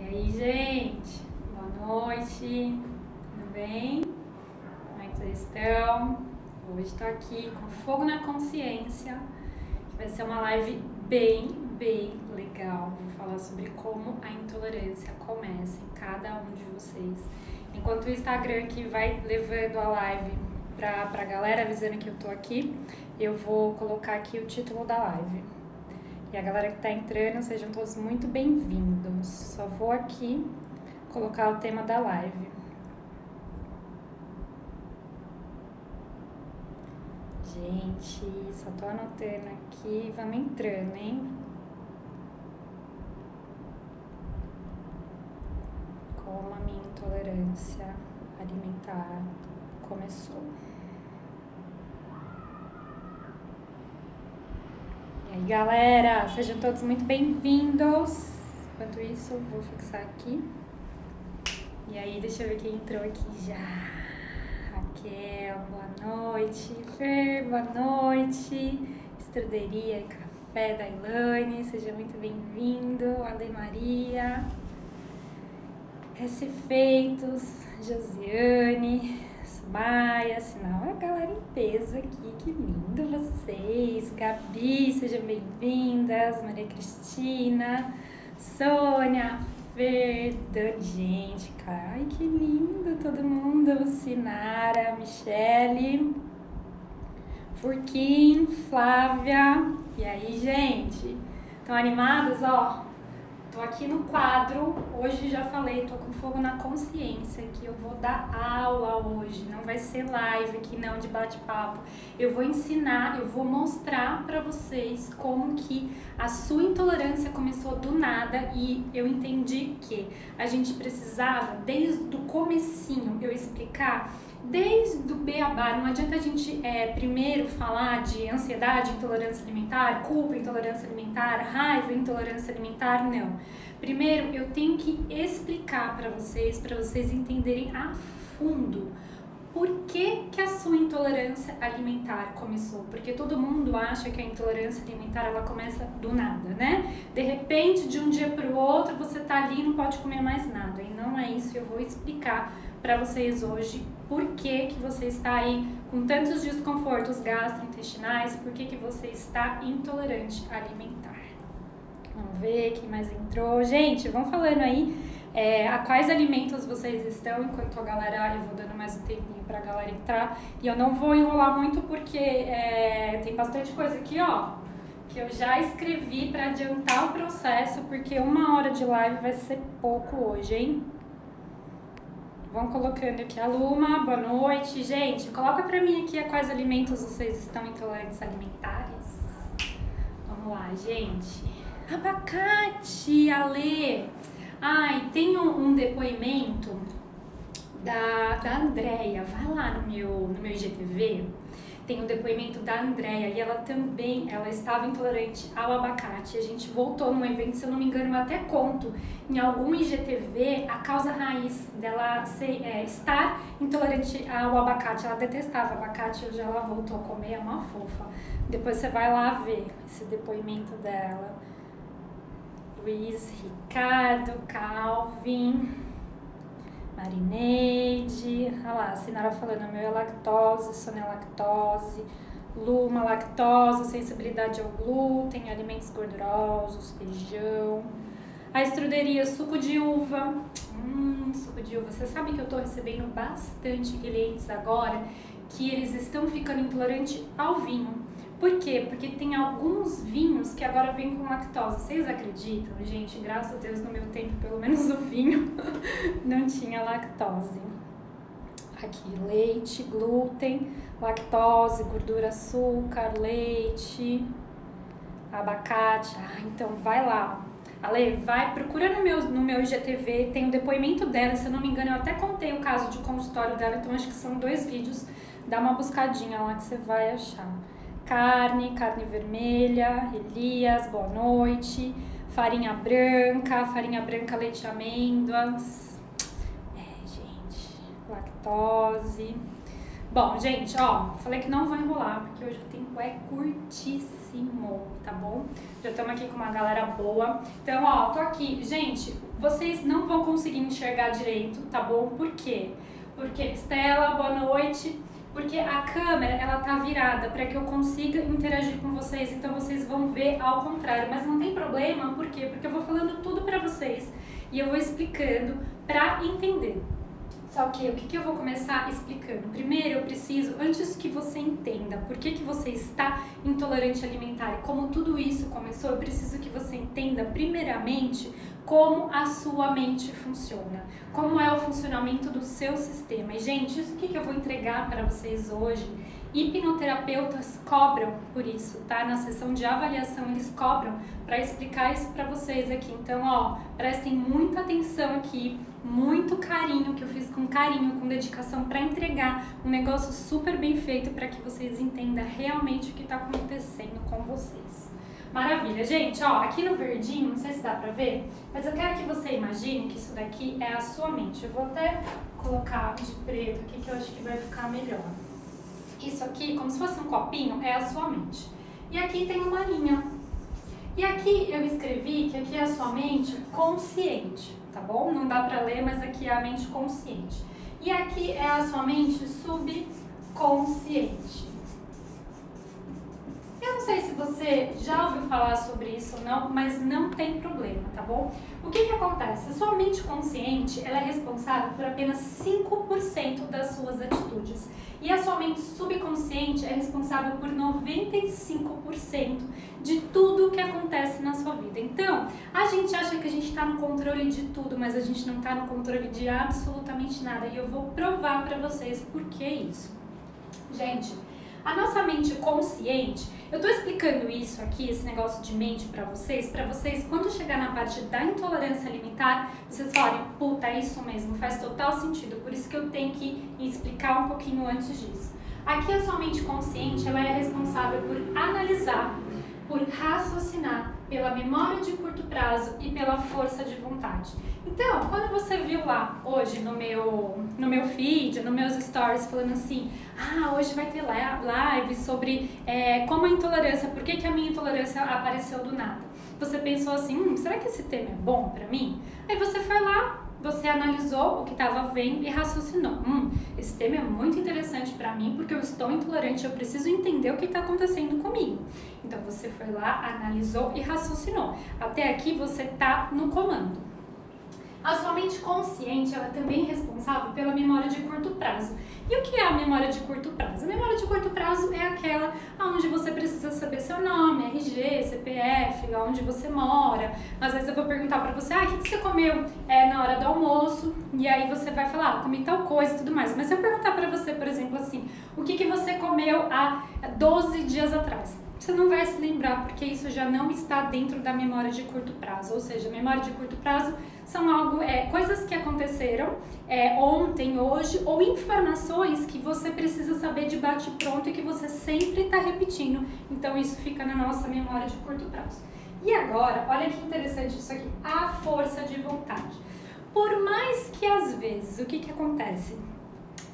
aí, gente? Boa noite, tudo bem? Como é que vocês estão? Hoje estou aqui com fogo na consciência, que vai ser uma live bem legal. Vou falar sobre como a intolerância começa em cada um de vocês. Enquanto o Instagram aqui vai levando a live pra galera, avisando que eu tô aqui, eu vou colocar aqui o título da live. E a galera que tá entrando, sejam todos muito bem-vindos. Só vou aqui colocar o tema da live. Gente, só tô anotando aqui, vamos entrando, hein? Como a minha intolerância alimentar começou. E aí, galera, sejam todos muito bem-vindos. Enquanto isso, eu vou fixar aqui. E aí, deixa eu ver quem entrou aqui já. Raquel, boa noite. Fer, boa noite. Estruderia e Café da Ilane, seja muito bem-vindo. Ale Maria. Recefeitos, Josiane, Maia, sinal, a galera em peso aqui, que lindo vocês. Gabi, sejam bem-vindas. Maria Cristina, Sônia, Fer, gente, cara, ai que lindo todo mundo. Sinara, Michele, Furquim, Flávia. E aí, gente, estão animados, ó? Tô aqui no quadro, hoje já falei, tô com fogo na consciência, que eu vou dar aula hoje, não vai ser live aqui não, de bate-papo. Eu vou ensinar, eu vou mostrar pra vocês como que a sua intolerância começou do nada e eu entendi que a gente precisava, desde o comecinho, eu explicar desde o beabá. Não adianta a gente primeiro falar de ansiedade, intolerância alimentar, culpa, intolerância alimentar, raiva, intolerância alimentar, não. Primeiro eu tenho que explicar para vocês entenderem a fundo por que a sua intolerância alimentar começou. Porque todo mundo acha que a intolerância alimentar ela começa do nada, né? De repente, de um dia para o outro, você tá ali e não pode comer mais nada. E não é isso, eu vou explicar para vocês hoje por que você está aí com tantos desconfortos gastrointestinais, por que você está intolerante alimentar. Vamos ver quem mais entrou. Gente, vão falando aí a quais alimentos vocês estão, enquanto a galera, eu vou dando mais um tempinho pra galera entrar. E eu não vou enrolar muito porque tem bastante coisa aqui, ó, que eu já escrevi pra adiantar o processo, porque 1 hora de live vai ser pouco hoje, hein? Vão colocando aqui a Luma, boa noite. Gente, coloca pra mim aqui a quais alimentos vocês estão intolerantes alimentares. Vamos lá, gente. Abacate, Ale. Ai, tem um depoimento da Andréia. Vai lá no meu IGTV. Tem um depoimento da Andréia e ela estava intolerante ao abacate. A gente voltou num evento, se eu não me engano, eu até conto em algum IGTV a causa raiz dela estar intolerante ao abacate. Ela detestava abacate, hoje ela voltou a comer, é uma fofa. Depois você vai lá ver esse depoimento dela. Luiz, Ricardo, Calvin, Marineide, olha lá, a Sinara falando, o meu é lactose, Sônia é lactose, Luma, lactose, sensibilidade ao glúten, alimentos gordurosos, feijão. A estruderia, suco de uva, suco de uva. Você sabe que eu tô recebendo bastante clientes agora que eles estão ficando intolerantes ao vinho. Por quê? Porque tem alguns vinhos que agora vêm com lactose. Vocês acreditam, gente? Graças a Deus, no meu tempo, pelo menos o vinho não tinha lactose. Aqui, leite, glúten, lactose, gordura, açúcar, leite, abacate. Então vai lá. Ale, procura no meu IGTV, tem o depoimento dela. Se eu não me engano, eu até contei o caso de consultório dela, então acho que são 2 vídeos. Dá uma buscadinha lá que você vai achar. Carne vermelha, Elias, boa noite. Farinha branca, leite e amêndoas. Gente, lactose. Bom, gente, ó, falei que não vou enrolar, porque hoje o tempo é curtíssimo. máximo, tá bom? Já estamos aqui com uma galera boa. Então, ó, tô aqui. Gente, vocês não vão conseguir enxergar direito, tá bom? Por quê? Porque, Estela, boa noite. Porque a câmera, ela tá virada para que eu consiga interagir com vocês, então vocês vão ver ao contrário. Mas não tem problema, por quê? Porque eu vou falando tudo para vocês e eu vou explicando para entender. Só que o que eu vou começar explicando? Primeiro eu preciso, antes que você entenda por que você está intolerante alimentar e como tudo isso começou, eu preciso que você entenda primeiramente como a sua mente funciona, como é o funcionamento do seu sistema. E gente, isso que eu vou entregar para vocês hoje, hipnoterapeutas cobram por isso, tá? Na sessão de avaliação eles cobram para explicar isso para vocês aqui. Então, ó, prestem muita atenção aqui, muito carinho, que eu fiz com carinho, com dedicação para entregar um negócio super bem feito para que vocês entendam realmente o que está acontecendo com vocês. Maravilha, gente, ó, aqui no verdinho, não sei se dá pra ver, mas eu quero que você imagine que isso daqui é a sua mente. Eu vou até colocar de preto aqui que eu acho que vai ficar melhor. Isso aqui, como se fosse um copinho, é a sua mente. E aqui tem uma linha. E aqui eu escrevi que aqui é a sua mente consciente, tá bom? Não dá pra ler, mas aqui é a mente consciente. E aqui é a sua mente subconsciente. Eu não sei se você já ouviu falar sobre isso ou não, mas não tem problema, tá bom? O que acontece? A sua mente consciente, ela é responsável por apenas 5% das suas atitudes. E a sua mente subconsciente é responsável por 95% de tudo que acontece na sua vida. Então, a gente acha que a gente está no controle de tudo, mas a gente não está no controle de absolutamente nada. E eu vou provar para vocês por que isso. Gente, a nossa mente consciente, eu tô explicando isso aqui, esse negócio de mente pra vocês quando chegar na parte da intolerância alimentar, vocês falarem, puta, é isso mesmo, faz total sentido, por isso que eu tenho que explicar um pouquinho antes disso. Aqui a sua mente consciente, ela é responsável por analisar, por raciocinar, pela memória de curto prazo e pela força de vontade. Então, quando você viu lá hoje no meu feed, nos meus stories, falando assim, hoje vai ter live sobre como a intolerância, por que a minha intolerância apareceu do nada? Você pensou assim, será que esse tema é bom pra mim? Aí você foi lá, você analisou o que estava vendo e raciocinou. Esse tema é muito interessante para mim porque eu estou intolerante, eu preciso entender o que está acontecendo comigo. Então você foi lá, analisou e raciocinou. Até aqui você está no comando. A sua mente consciente, ela também é responsável pela memória de curto prazo. E o que é a memória de curto prazo? A memória de curto prazo é aquela onde você precisa saber seu nome, RG, CPF, onde você mora. Às vezes eu vou perguntar pra você, o que você comeu na hora do almoço? E aí você vai falar, comi tal coisa e tudo mais. Mas se eu perguntar pra você, por exemplo, assim, o que você comeu há 12 dias atrás? Você não vai se lembrar, porque isso já não está dentro da memória de curto prazo. Ou seja, memória de curto prazo são coisas que aconteceram ontem, hoje, ou informações que você precisa saber de bate-pronto e que você sempre está repetindo. Então isso fica na nossa memória de curto prazo. E agora, olha que interessante isso aqui, a força de vontade. Por mais que às vezes, o que acontece?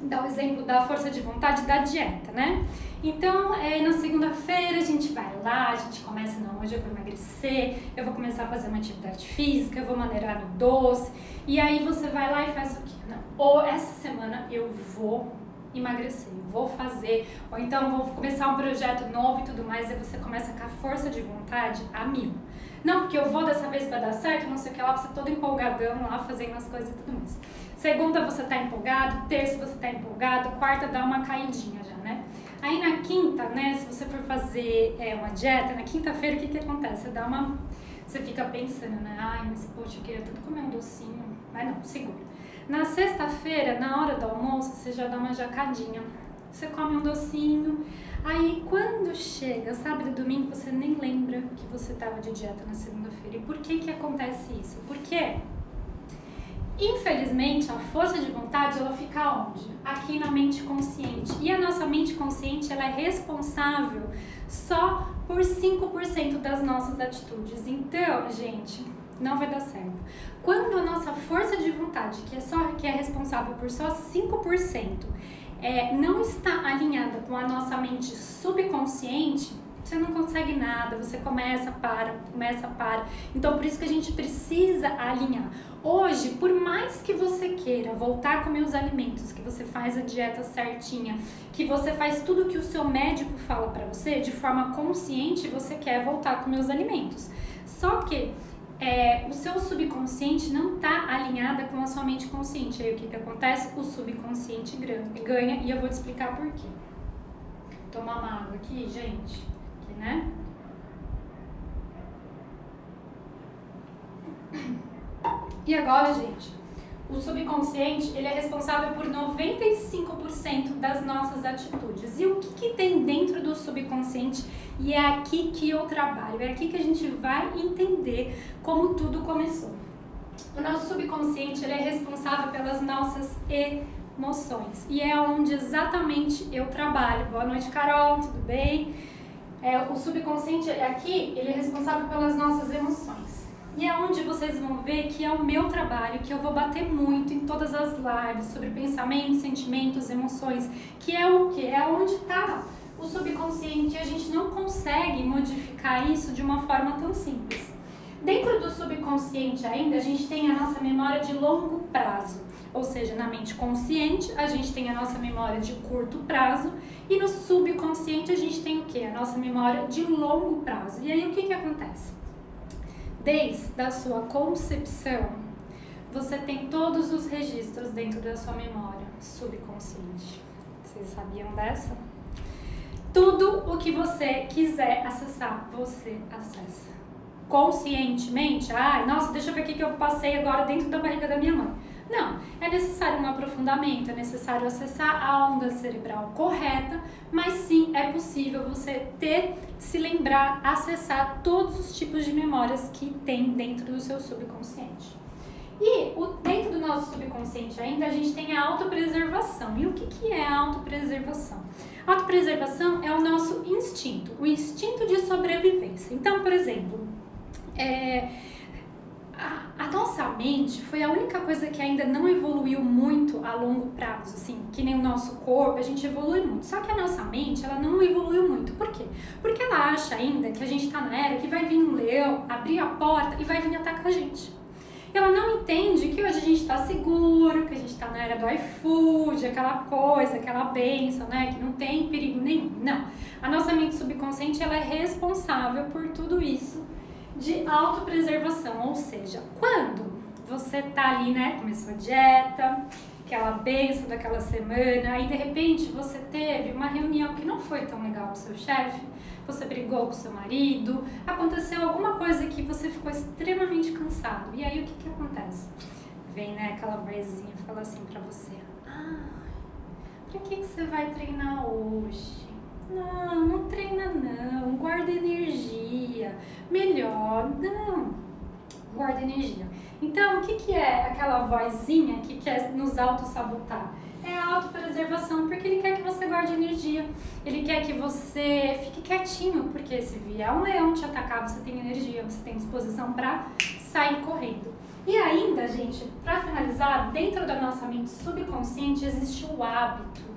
Dá o exemplo da força de vontade da dieta, né? Então, na segunda-feira a gente vai lá, a gente começa, não, hoje eu vou emagrecer, eu vou começar a fazer uma atividade física, eu vou maneirar no doce, e aí você vai lá e faz o quê? Não, ou essa semana eu vou emagrecer, vou fazer, ou então vou começar um projeto novo e tudo mais, e você começa com a força de vontade a 1000. Não, porque eu vou dessa vez vai dar certo, não sei o que lá, você todo empolgadão lá, fazendo as coisas e tudo mais. Segunda você tá empolgado, terça você tá empolgado, quarta dá uma caidinha já, né? Aí na quinta, né, se você for fazer uma dieta, na quinta-feira o que acontece? Você fica pensando, né, mas poxa, eu queria tanto comer um docinho, mas não, segura. Na sexta-feira, na hora do almoço, você já dá uma jacadinha, você come um docinho, aí quando chega sábado e domingo, você nem lembra que você tava de dieta na segunda-feira. E por que acontece isso? Porque infelizmente, a força de vontade, ela fica onde? Aqui na mente consciente. E a nossa mente consciente, ela é responsável só por 5% das nossas atitudes. Então, gente, não vai dar certo. Quando a nossa força de vontade, que é responsável por só 5%, não está alinhada com a nossa mente subconsciente, Você não consegue nada, você começa, para. Então, por isso que a gente precisa alinhar. Hoje, por mais que você queira voltar a comer os alimentos, que você faz a dieta certinha, que você faz tudo que o seu médico fala pra você, de forma consciente, você quer voltar a comer os alimentos. Só que o seu subconsciente não tá alinhada com a sua mente consciente. Aí o que acontece? O subconsciente ganha, e eu vou te explicar por quê. Tomar uma água aqui, gente. Aqui, né? E agora, gente, o subconsciente, ele é responsável por 95% das nossas atitudes. E o que tem dentro do subconsciente? E é aqui que eu trabalho, é aqui que a gente vai entender como tudo começou. O nosso subconsciente, ele é responsável pelas nossas emoções. E é onde exatamente eu trabalho. Boa noite, Carol, tudo bem? O subconsciente aqui, ele é responsável pelas nossas emoções. E é onde vocês vão ver que é o meu trabalho, que eu vou bater muito em todas as lives sobre pensamentos, sentimentos, emoções, que é o que? É onde está o subconsciente, e a gente não consegue modificar isso de uma forma tão simples. Dentro do subconsciente ainda, a gente tem a nossa memória de longo prazo, ou seja, na mente consciente a gente tem a nossa memória de curto prazo e no subconsciente a gente tem o que? A nossa memória de longo prazo. E aí o que acontece? Desde a sua concepção, você tem todos os registros dentro da sua memória subconsciente. Vocês sabiam dessa? Tudo o que você quiser acessar, você acessa. Conscientemente, nossa, deixa eu ver o que eu passei agora dentro da barriga da minha mãe. Não, é necessário um aprofundamento, é necessário acessar a onda cerebral correta, mas sim, é possível você se lembrar, acessar todos os tipos de memórias que tem dentro do seu subconsciente. E dentro do nosso subconsciente ainda, a gente tem a autopreservação. E o que é a autopreservação? A autopreservação é o nosso instinto, o instinto de sobrevivência. Então, por exemplo, a nossa mente foi a única coisa que ainda não evoluiu muito a longo prazo, assim, que nem o nosso corpo, a gente evolui muito. Só que a nossa mente, ela não evoluiu muito. Por quê? Porque ela acha ainda que a gente tá na era que vai vir um leão, abrir a porta e vai vir atacar a gente. Ela não entende que hoje a gente tá seguro, que a gente tá na era do iFood, aquela coisa, aquela bênção, né, que não tem perigo nenhum. Não. A nossa mente subconsciente, ela é responsável por tudo isso de autopreservação, ou seja, quando você tá ali, né, começou a dieta, aquela benção daquela semana, aí de repente você teve uma reunião que não foi tão legal com o seu chefe, você brigou com o seu marido, aconteceu alguma coisa que você ficou extremamente cansado, e aí o que acontece? Vem, né, aquela vozinha e fala assim pra você, pra que você vai treinar hoje? Não treina não, guarda energia, melhor, não, guarda energia. Então, o que é aquela vozinha que quer nos auto-sabotar? É a autopreservação, porque ele quer que você guarde energia, ele quer que você fique quietinho, porque se vier um leão te atacar, você tem energia, você tem disposição para sair correndo. E ainda, gente, para finalizar, dentro da nossa mente subconsciente existe o hábito.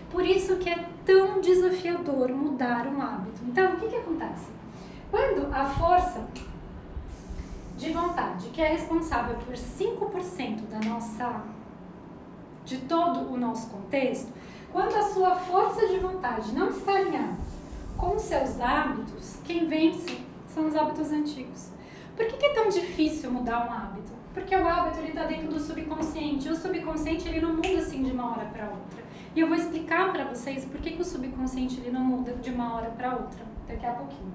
Por isso que é tão desafiador mudar um hábito. Então, o que acontece? Quando a força de vontade, que é responsável por 5% de todo o nosso contexto, quando a sua força de vontade não está alinhada com os seus hábitos, quem vence são os hábitos antigos. Por que é tão difícil mudar um hábito? Porque o hábito está dentro do subconsciente. E o subconsciente ele não muda assim de uma hora para outra. E eu vou explicar para vocês por que o subconsciente ele não muda de uma hora para outra daqui a pouquinho.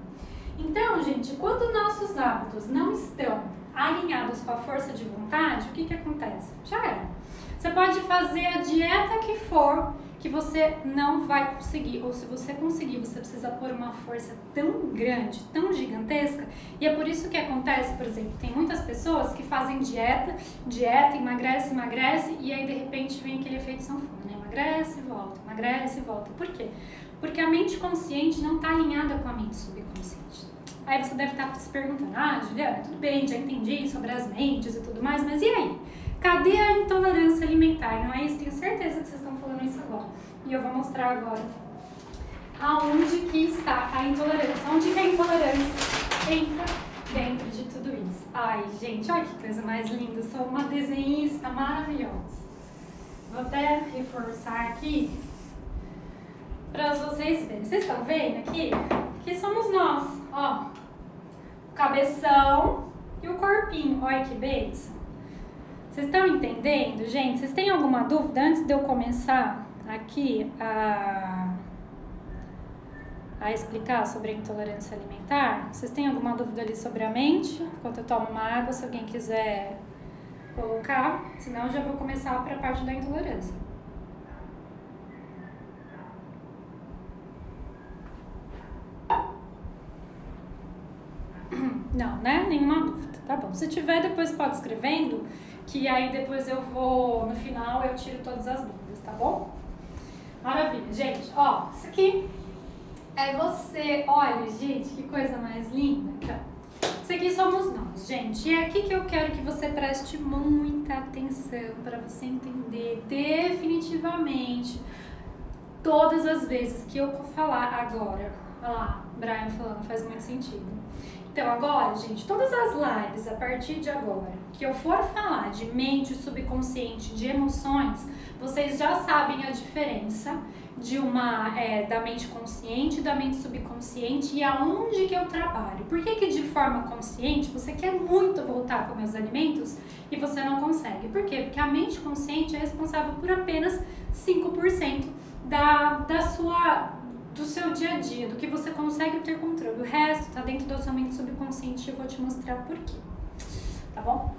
Então, gente, quando nossos hábitos não estão alinhados com a força de vontade, o que acontece? Já era. Você pode fazer a dieta que for, que você não vai conseguir. Ou se você conseguir, você precisa pôr uma força tão grande, tão gigantesca. E é por isso que acontece, por exemplo, tem muitas pessoas que fazem dieta, emagrece, e aí de repente vem aquele efeito sanfona, né? Emagrece e volta. Por quê? Porque a mente consciente não está alinhada com a mente subconsciente. Aí você deve estar se perguntando, Juliana, tudo bem, já entendi sobre as mentes e tudo mais, mas e aí? Cadê a intolerância alimentar? Não é isso? Tenho certeza que vocês estão falando isso agora. E eu vou mostrar agora aonde que está a intolerância? Onde que a intolerância entra dentro de tudo isso? Ai, gente, olha que coisa mais linda. Sou uma desenhista maravilhosa. Vou até reforçar aqui para vocês verem. Vocês estão vendo aqui? Que somos nós, ó. O cabeção e o corpinho. Olha que bênção. Vocês estão entendendo, gente? Vocês têm alguma dúvida antes de eu começar aqui a explicar sobre a intolerância alimentar? Vocês têm alguma dúvida ali sobre a mente? Enquanto eu tomo uma água, se alguém quiser colocar, senão eu já vou começar para a parte da intolerância. Não, né? Nenhuma dúvida. Tá bom. Se tiver, depois pode escrevendo, que aí depois eu vou, no final, eu tiro todas as dúvidas, tá bom? Maravilha, gente. Ó, isso aqui é você. Olha, gente, que coisa mais linda. Então, isso aqui somos nós, gente. E é aqui que eu quero que você preste muita atenção para você entender definitivamente todas as vezes que eu falar agora. Olha lá, Brian falando, faz muito sentido. Então agora, gente, todas as lives a partir de agora que eu for falar de mente subconsciente, de emoções, vocês já sabem a diferença de da mente consciente e da mente subconsciente e aonde que eu trabalho. Por que de forma consciente você quer muito voltar com meus alimentos e você não consegue? Por quê? Porque a mente consciente é responsável por apenas 5% do seu dia a dia, do que você consegue ter controle. O resto tá dentro do seu mente subconsciente e eu vou te mostrar por quê. Tá bom?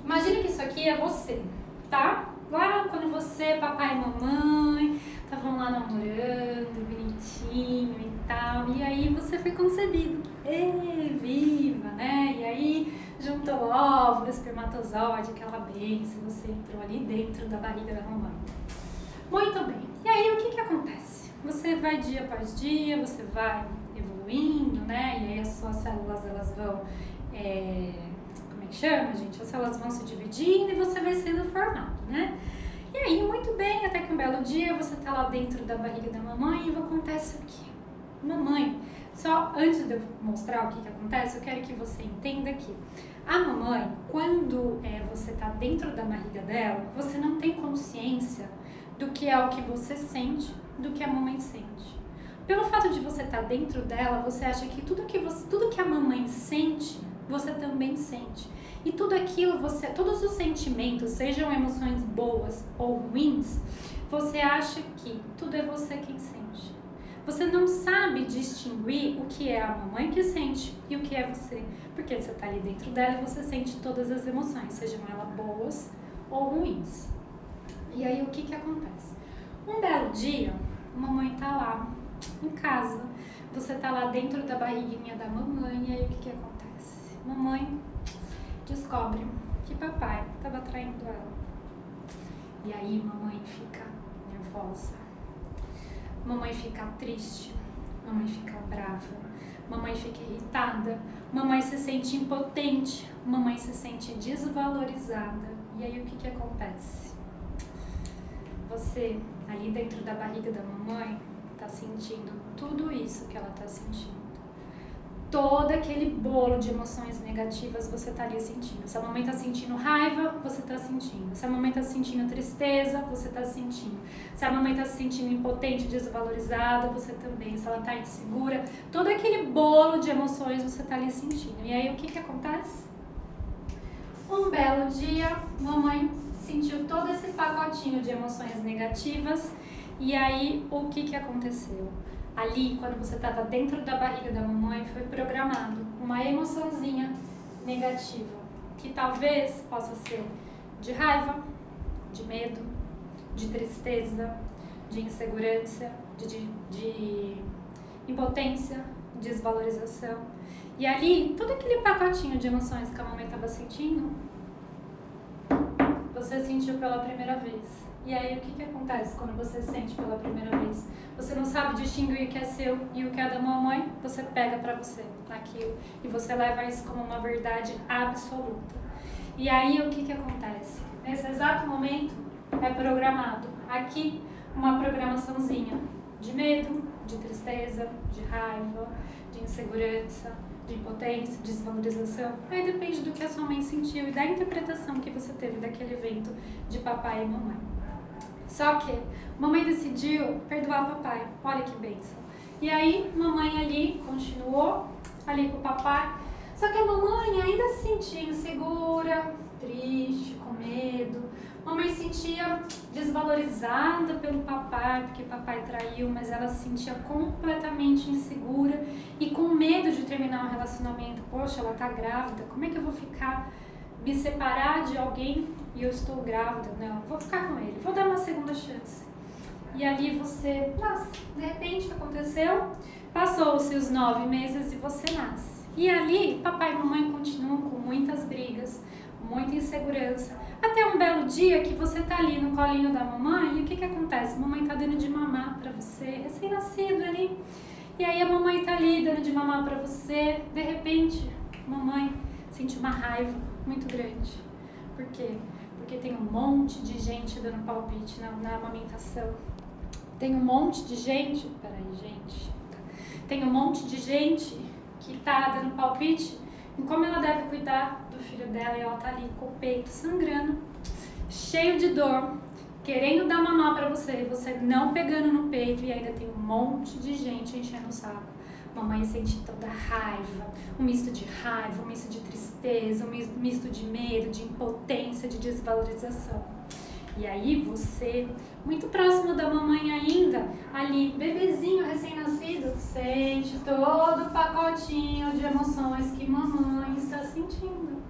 Imagina que isso aqui é você, tá? Lá quando você, papai e mamãe, estavam lá namorando, bonitinho e tal, e aí você foi concebido. Viva, né? E aí juntou óvulo, espermatozoide, aquela bênção, você entrou ali dentro da barriga da mamãe. Muito bem. E aí o que acontece? Você vai dia após dia, você vai evoluindo, né? E aí as suas células, elas vão, como é que chama, gente? As células vão se dividindo e você vai sendo formado, né? E aí, muito bem, até que um belo dia você tá lá dentro da barriga da mamãe e acontece o quê? Mamãe, só antes de eu mostrar o que acontece, eu quero que você entenda que a mamãe, quando você tá dentro da barriga dela, você não tem consciência do que é o que você sente, do que a mamãe sente. Pelo fato de você estar dentro dela, você acha que tudo que a mamãe sente, você também sente. E tudo aquilo, todos os sentimentos, sejam emoções boas ou ruins, você acha que tudo é você quem sente. Você não sabe distinguir o que é a mamãe que sente e o que é você. Porque você está ali dentro dela e você sente todas as emoções, sejam elas boas ou ruins. E aí o que acontece? Um belo dia, a mamãe tá lá em casa, você tá lá dentro da barriguinha da mamãe, e aí o que acontece? Mamãe descobre que papai estava traindo ela. E aí mamãe fica nervosa, mamãe fica triste, mamãe fica brava, mamãe fica irritada, mamãe se sente impotente, mamãe se sente desvalorizada. E aí o que acontece? Você, ali dentro da barriga da mamãe, tá sentindo tudo isso que ela tá sentindo. Todo aquele bolo de emoções negativas você tá ali sentindo. Se a mamãe tá sentindo raiva, você tá sentindo. Se a mamãe tá sentindo tristeza, você tá sentindo. Se a mamãe tá se sentindo impotente, desvalorizada, você também. Se ela tá insegura, todo aquele bolo de emoções você tá ali sentindo. E aí o que acontece? Um belo dia, mamãe sentiu todo esse pacotinho de emoções negativas. E aí, o que aconteceu? Ali, quando você estava dentro da barriga da mamãe, foi programado uma emoçãozinha negativa, que talvez possa ser de raiva, de medo, de tristeza, de insegurança, de impotência, desvalorização. E ali, todo aquele pacotinho de emoções que a mamãe estava sentindo, você sentiu pela primeira vez. E aí, o que acontece quando você sente pela primeira vez? Você não sabe distinguir o que é seu e o que é da mamãe, você pega pra você aquilo e você leva isso como uma verdade absoluta. E aí, o que acontece? Nesse exato momento, é programado aqui uma programaçãozinha de medo, de tristeza, de raiva, de insegurança, de impotência, de desvalorização. Aí depende do que a sua mãe sentiu e da interpretação que você teve daquele evento de papai e mamãe. Só que mamãe decidiu perdoar papai. Olha que bênção. E aí mamãe ali continuou ali com o papai. Só que a mamãe ainda se sentia insegura, triste, com medo. Mamãe se sentia desvalorizada pelo papai, porque papai traiu, mas ela se sentia completamente insegura e com medo de terminar um relacionamento. Poxa, ela tá grávida, como é que eu vou ficar, me separar de alguém e eu estou grávida? Não, vou ficar com ele, vou dar uma segunda chance. E ali você nasce. De repente, o que aconteceu? Passou-se os 9 meses e você nasce. E ali, papai e mamãe continuam com muitas brigas, muita insegurança, até um belo dia que você tá ali no colinho da mamãe e o que acontece? Mamãe tá dando de mamar pra você, recém-nascido ali, e aí a mamãe tá ali dando de mamar pra você, de repente, mamãe sente uma raiva muito grande. Por quê? Porque tem um monte de gente dando palpite na amamentação. Tem um monte de gente, peraí gente, tem um monte de gente que tá dando palpite em como ela deve cuidar do filho dela e ela tá ali com o peito sangrando, cheio de dor, querendo dar mamar pra você, você não pegando no peito e ainda tem um monte de gente enchendo o saco. Mamãe sente toda raiva, um misto de raiva, um misto de tristeza, um misto de medo, de impotência, de desvalorização. E aí você, muito próximo da mamãe ainda, ali, bebezinho recém-nascido, sente todo o pacotinho de emoções que mamãe está sentindo.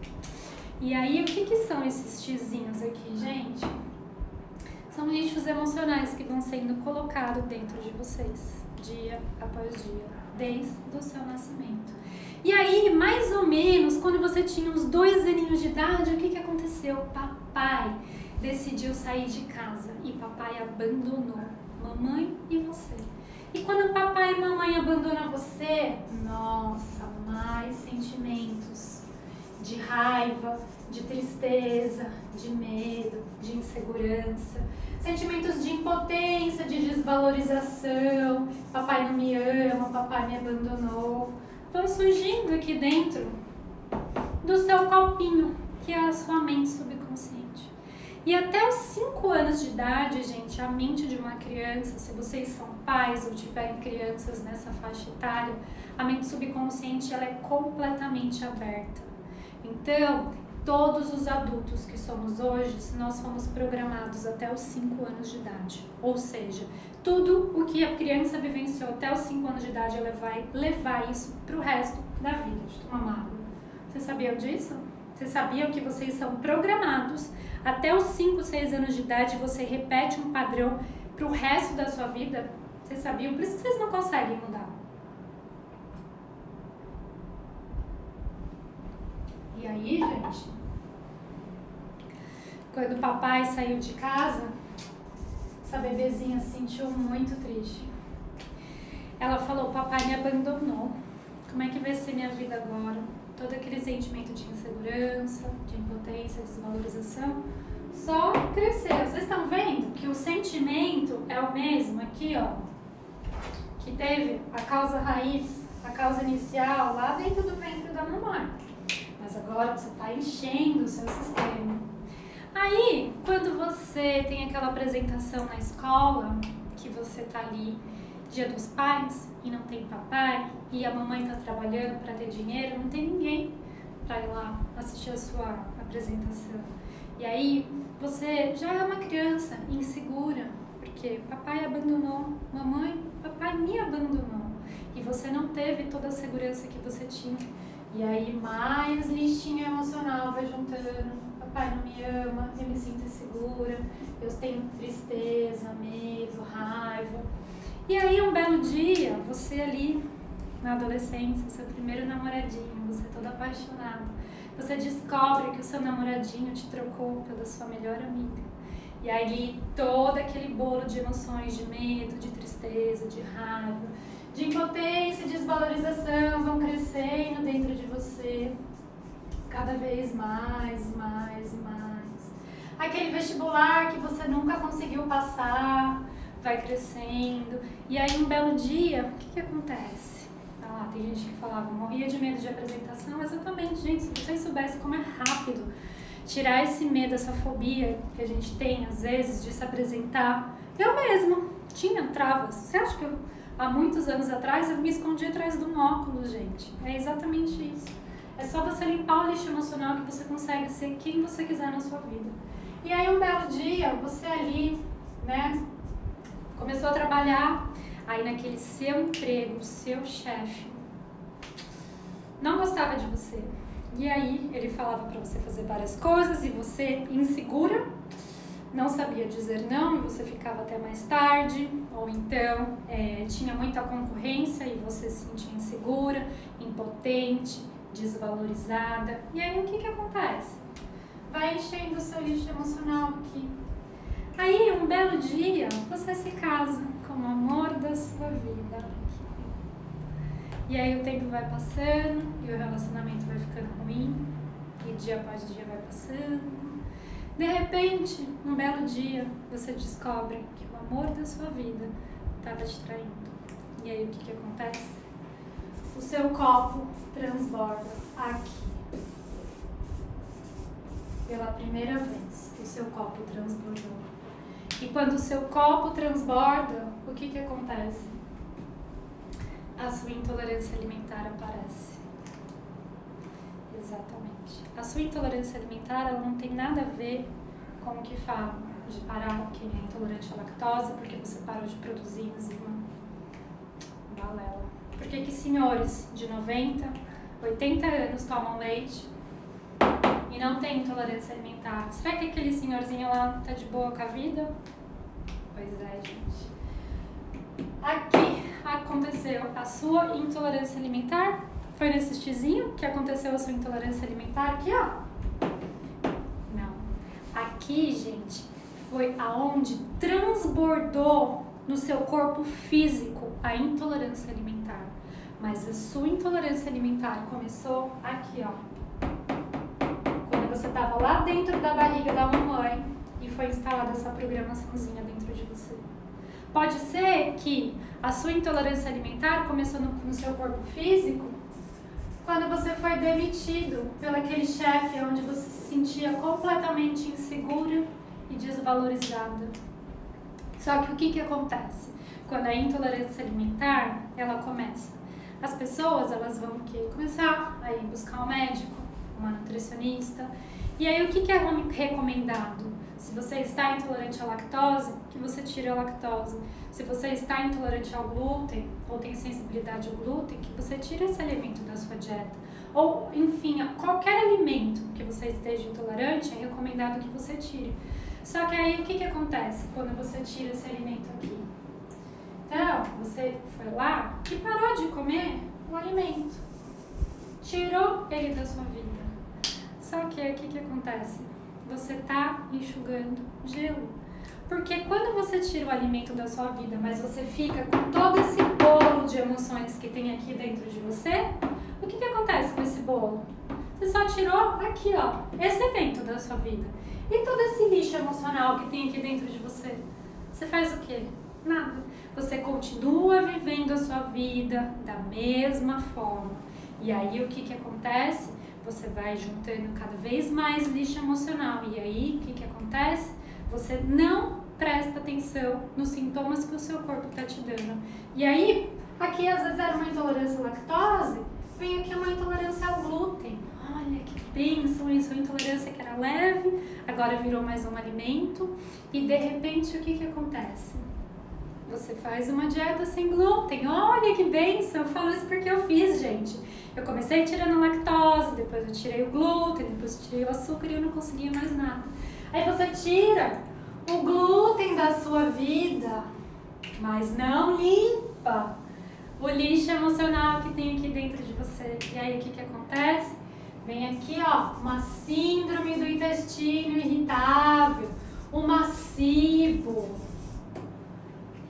E aí, o que são esses xizinhos aqui, gente? São lixos emocionais que vão sendo colocados dentro de vocês, dia após dia, desde o seu nascimento. E aí, mais ou menos, quando você tinha uns 2 aninhos de idade, o que aconteceu? Papai decidiu sair de casa e papai abandonou mamãe e você. E quando papai e mamãe abandonam você, nossa, mais sentimentos de raiva, de tristeza, de medo, de insegurança, sentimentos de impotência, de desvalorização, papai não me ama, papai me abandonou, vão surgindo aqui dentro do seu copinho, que é a sua mente subconsciente. E até os 5 anos de idade, gente, a mente de uma criança, se vocês são pais ou tiverem crianças nessa faixa etária, a mente subconsciente ela é completamente aberta. Então, todos os adultos que somos hoje, nós fomos programados até os 5 anos de idade. Ou seja, tudo o que a criança vivenciou até os 5 anos de idade, ela vai levar isso para o resto da vida. Deixa eu tomar água. Vocês sabiam disso? Vocês sabiam que vocês são programados até os 5, 6 anos de idade, você repete um padrão para o resto da sua vida? Vocês sabiam? Por isso que vocês não conseguem mudar. E aí, gente, quando o papai saiu de casa, essa bebezinha se sentiu muito triste. Ela falou, papai me abandonou, como é que vai ser minha vida agora? Todo aquele sentimento de insegurança, de impotência, de desvalorização, só cresceu. Vocês estão vendo que o sentimento é o mesmo aqui, ó, que teve a causa raiz, a causa inicial lá dentro do ventre da mamãe. Mas agora você está enchendo o seu sistema. Aí, quando você tem aquela apresentação na escola, que você tá ali, Dia dos Pais, e não tem papai, e a mamãe tá trabalhando para ter dinheiro, não tem ninguém para ir lá assistir a sua apresentação. E aí, você já é uma criança insegura, porque papai abandonou, mamãe, papai me abandonou. E você não teve toda a segurança que você tinha. E aí, mais listinha emocional vai juntando. Papai não me ama, eu me sinto insegura, eu tenho tristeza, medo, raiva. E aí, um belo dia, você ali, na adolescência, seu primeiro namoradinho, você todo apaixonado, você descobre que o seu namoradinho te trocou pela sua melhor amiga. E aí, todo aquele bolo de emoções, de medo, de tristeza, de raiva, de impotência, de desvalorização, vão crescendo dentro de você, cada vez mais, mais e mais. Aquele vestibular que você nunca conseguiu passar, vai crescendo. E aí um belo dia, o que acontece? Ah, tem gente que falava, morria de medo de apresentação, exatamente, gente, se vocês soubessem como é rápido tirar esse medo, essa fobia que a gente tem, às vezes, de se apresentar. Eu mesma tinha travas. Você acha que há muitos anos atrás eu me escondi atrás de um óculos, gente? É exatamente isso. É só você limpar o lixo emocional que você consegue ser quem você quiser na sua vida. E aí um belo dia, você ali, né, começou a trabalhar, aí naquele seu emprego, seu chefe não gostava de você. E aí ele falava pra você fazer várias coisas e você, insegura, não sabia dizer não e você ficava até mais tarde, ou então tinha muita concorrência e você se sentia insegura, impotente, desvalorizada. E aí o que acontece? Vai enchendo o seu lixo emocional aqui. Aí um belo dia você se casa com o amor da sua vida. E aí o tempo vai passando e o relacionamento vai ficando ruim e dia após dia vai passando. De repente, um belo dia, você descobre que o amor da sua vida estava te traindo. E aí o que acontece? O seu copo transborda aqui. Pela primeira vez, o seu copo transbordou. E quando o seu copo transborda, o que acontece? A sua intolerância alimentar aparece. Exatamente. A sua intolerância alimentar, ela não tem nada a ver com o que falam de parar quem é intolerante à lactose porque você parou de produzir enzima. Balela. Por que senhores de 90, 80 anos tomam leite e não tem intolerância alimentar? Será que aquele senhorzinho lá tá de boa com a vida? Pois é, gente. Aqui aconteceu a sua intolerância alimentar. Foi nesse xizinho que aconteceu a sua intolerância alimentar? Aqui, ó. Não. Aqui, gente, foi aonde transbordou no seu corpo físico a intolerância alimentar. Mas a sua intolerância alimentar começou aqui, ó. Quando você estava lá dentro da barriga da mamãe e foi instalada essa programaçãozinha dentro de você. Pode ser que a sua intolerância alimentar começou no seu corpo físico quando você foi demitido pelo aquele chefe onde você se sentia completamente insegura e desvalorizada. Só que o que acontece? Quando a intolerância alimentar, ela começa. As pessoas, elas vão começar a ir buscar um médico, uma nutricionista. E aí o que é recomendado? Se você está intolerante à lactose, que você tire a lactose. Se você está intolerante ao glúten ou tem sensibilidade ao glúten, que você tire esse alimento da sua dieta. Ou, enfim, qualquer alimento que você esteja intolerante, é recomendado que você tire. Só que aí o que acontece quando você tira esse alimento aqui? Então, você foi lá e parou de comer o alimento. Tirou ele da sua vida. Só que aí o que acontece? Você está enxugando gelo. Porque quando você tira o alimento da sua vida, mas você fica com todo esse bolo de emoções que tem aqui dentro de você, o que acontece com esse bolo? Você só tirou aqui, ó, esse evento da sua vida. E todo esse lixo emocional que tem aqui dentro de você? Você faz o quê? Nada. Você continua vivendo a sua vida da mesma forma. E aí o que acontece? Você vai juntando cada vez mais lixo emocional. E aí, o que acontece? Você não presta atenção nos sintomas que o seu corpo está te dando. E aí, aqui às vezes era uma intolerância à lactose, vem aqui uma intolerância ao glúten. Olha que bênção, isso, uma intolerância que era leve, agora virou mais um alimento. E de repente, o que acontece? Você faz uma dieta sem glúten. Olha que bênção, eu falo isso porque eu fiz, gente. Eu comecei tirando a lactose, depois eu tirei o glúten, depois eu tirei o açúcar e eu não conseguia mais nada. Aí você tira o glúten da sua vida, mas não limpa o lixo emocional que tem aqui dentro de você. E aí o que acontece? Vem aqui, ó, uma síndrome do intestino irritável, um massivo.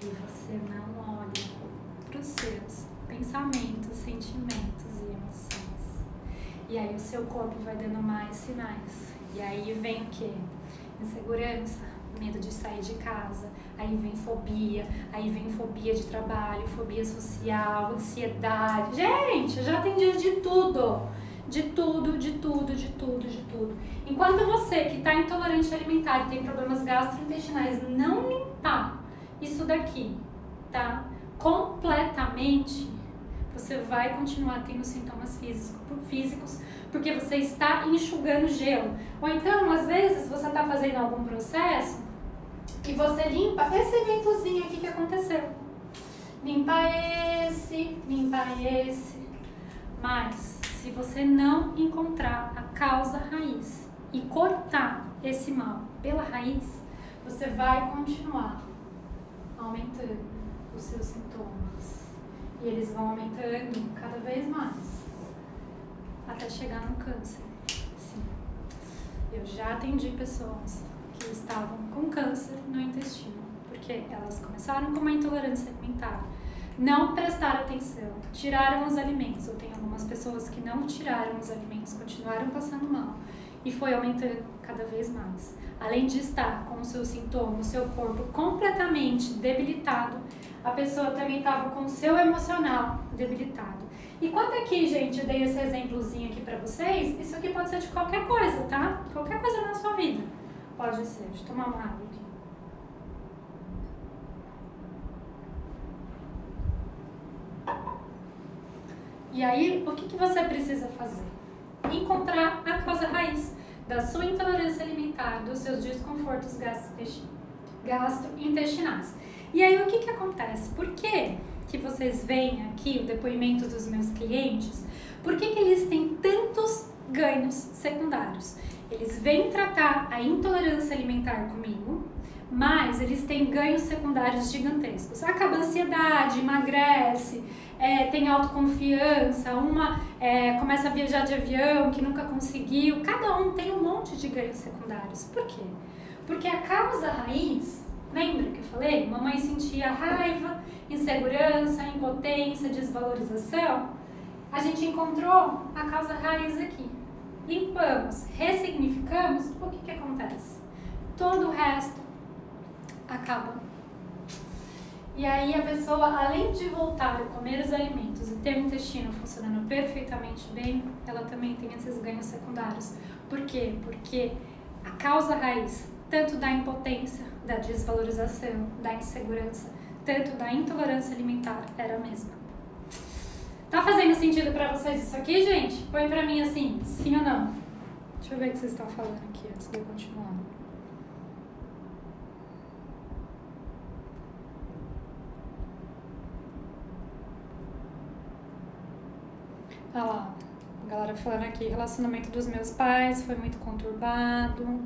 E você não olha para os seus pensamentos, sentimentos e emoções. E aí o seu corpo vai dando mais sinais. E aí vem o quê? Insegurança, medo de sair de casa, aí vem fobia de trabalho, fobia social, ansiedade. Gente, eu já atendi de tudo. De tudo. Enquanto você que está intolerante alimentar e tem problemas gastrointestinais não limpar isso daqui, tá? Completamente, você vai continuar tendo sintomas físicos porque você está enxugando gelo. Ou então, às vezes, você está fazendo algum processo e você limpa esse eventozinho aqui que aconteceu. Limpa esse. Mas, se você não encontrar a causa raiz e cortar esse mal pela raiz, você vai continuar aumentando os seus sintomas. E eles vão aumentando cada vez mais, até chegar no câncer. Sim. Eu já atendi pessoas que estavam com câncer no intestino, porque elas começaram com uma intolerância alimentar, não prestaram atenção, tiraram os alimentos. Eu tenho algumas pessoas que não tiraram os alimentos, continuaram passando mal, e foi aumentando cada vez mais. Além de estar com o seu sintoma, o seu corpo completamente debilitado, a pessoa também estava com o seu emocional debilitado. E quando aqui, gente, eu dei esse exemplozinho aqui pra vocês, isso aqui pode ser de qualquer coisa, tá? Qualquer coisa na sua vida. Pode ser. Deixa eu tomar uma água aqui. E aí, o que você precisa fazer? Encontrar a causa raiz da sua intolerância alimentar, dos seus desconfortos gastrointestinais. E aí, o que acontece? Por que vocês veem aqui o depoimento dos meus clientes? Por que eles têm tantos ganhos secundários? Eles vêm tratar a intolerância alimentar comigo, mas eles têm ganhos secundários gigantescos. Acaba a ansiedade, emagrece, tem autoconfiança, começa a viajar de avião que nunca conseguiu. Cada um tem um monte de ganhos secundários. Por quê? Porque a causa raiz, lembra que eu falei? Mamãe sentia raiva, insegurança, impotência, desvalorização. A gente encontrou a causa raiz aqui. Limpamos, ressignificamos, o que acontece? Todo o resto acaba. E aí a pessoa, além de voltar a comer os alimentos e ter o intestino funcionando perfeitamente bem, ela também tem esses ganhos secundários. Por quê? Porque a causa raiz, tanto da impotência, da desvalorização, da insegurança, tanto da intolerância alimentar, era a mesma. Tá fazendo sentido pra vocês isso aqui, gente? Põe pra mim assim, sim ou não? Deixa eu ver o que vocês estão falando aqui antes de eu continuar. Olha lá, a galera falando aqui, relacionamento dos meus pais foi muito conturbado.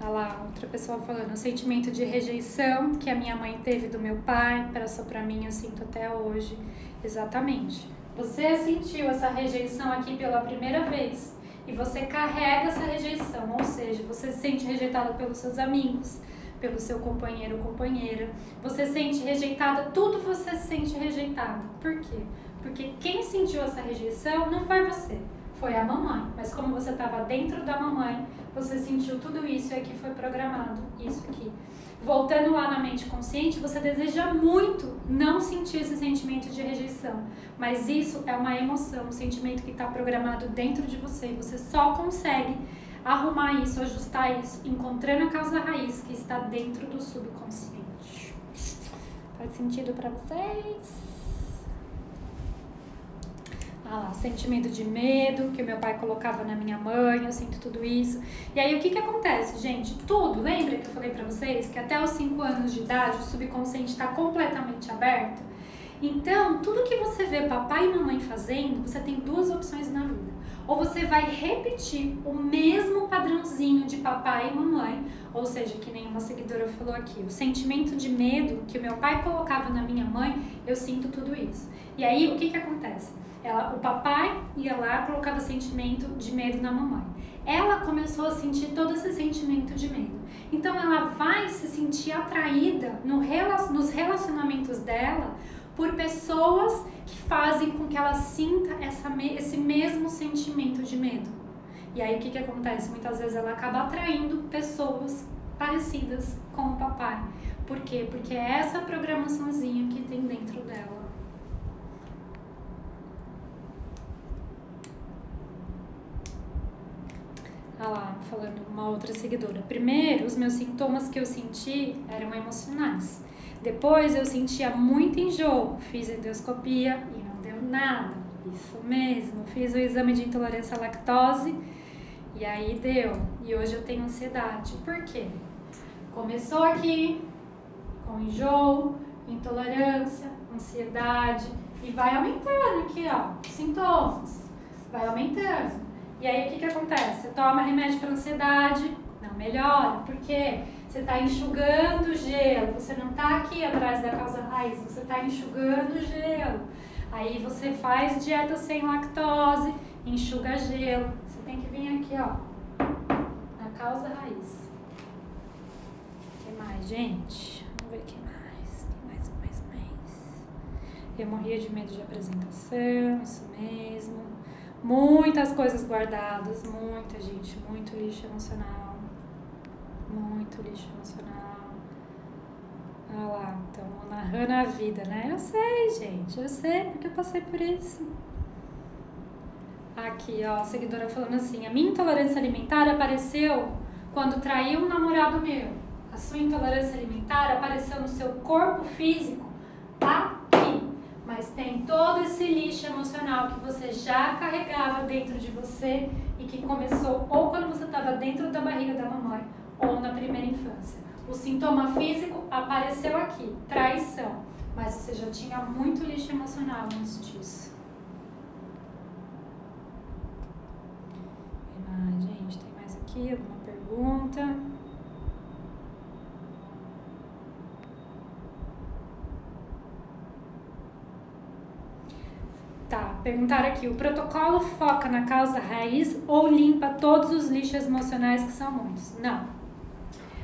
Olha lá, outra pessoa falando, o sentimento de rejeição que a minha mãe teve do meu pai, passou pra mim, eu sinto até hoje. Exatamente. Você sentiu essa rejeição aqui pela primeira vez e você carrega essa rejeição, ou seja, você se sente rejeitado pelos seus amigos, pelo seu companheiro ou companheira, você se sente rejeitada, tudo você se sente rejeitado. Por quê? Porque quem sentiu essa rejeição não foi você, foi a mamãe. Mas como você estava dentro da mamãe, você sentiu tudo isso e aqui foi programado isso aqui. Voltando lá na mente consciente, você deseja muito não sentir esse sentimento de rejeição. Mas isso é uma emoção, um sentimento que está programado dentro de você. E você só consegue arrumar isso, ajustar isso, encontrando a causa raiz que está dentro do subconsciente. Faz sentido para vocês? Ah lá, sentimento de medo que o meu pai colocava na minha mãe, eu sinto tudo isso. E aí o que acontece, gente? Tudo, lembra que eu falei pra vocês que até os 5 anos de idade o subconsciente está completamente aberto? Então, tudo que você vê papai e mamãe fazendo, você tem 2 opções na vida. Ou você vai repetir o mesmo padrãozinho de papai e mamãe, ou seja, que nem uma seguidora falou aqui, o sentimento de medo que o meu pai colocava na minha mãe, eu sinto tudo isso. E aí, o que acontece? O papai ia lá e colocava sentimento de medo na mamãe. Ela começou a sentir todo esse sentimento de medo. Então ela vai se sentir atraída nos relacionamentos dela por pessoas que fazem com que ela sinta esse mesmo sentimento de medo. E aí o que acontece? Muitas vezes ela acaba atraindo pessoas parecidas com o papai. Por quê? Porque é essa programaçãozinha que tem dentro dela. Olha lá, falando uma outra seguidora. Primeiro, os meus sintomas que eu senti eram emocionais. Depois eu sentia muito enjoo. Fiz endoscopia e não deu nada. Isso mesmo. Fiz o exame de intolerância à lactose e aí deu. E hoje eu tenho ansiedade. Por quê? Começou aqui com enjoo, intolerância, ansiedade e vai aumentando aqui, ó, sintomas. Vai aumentando. E aí o que acontece? Você toma remédio para ansiedade, não melhora, porque você está enxugando gelo, você não está aqui atrás da causa raiz, você está enxugando gelo. Aí você faz dieta sem lactose, enxuga gelo. Você tem que vir aqui, ó, na causa raiz. O que mais, gente? Vamos ver o que mais. Tem mais. Eu morria de medo de apresentação, isso mesmo. Muitas coisas guardadas, muita gente, muito lixo emocional. Muito lixo emocional. Olha lá, estamos narrando a vida, né? Eu sei, gente, eu sei, porque eu passei por isso. Aqui, ó, a seguidora falando assim, a minha intolerância alimentar apareceu quando traí um namorado meu. A sua intolerância alimentar apareceu no seu corpo físico aqui. Mas tem todo esse lixo emocional que você já carregava dentro de você e que começou ou quando você estava dentro da barriga da mamãe ou na primeira infância. O sintoma físico apareceu aqui, traição, mas você já tinha muito lixo emocional antes disso. Tem mais, gente? Tem mais aqui alguma pergunta? Tá, perguntaram aqui, o protocolo foca na causa raiz ou limpa todos os lixos emocionais que são muitos? Não.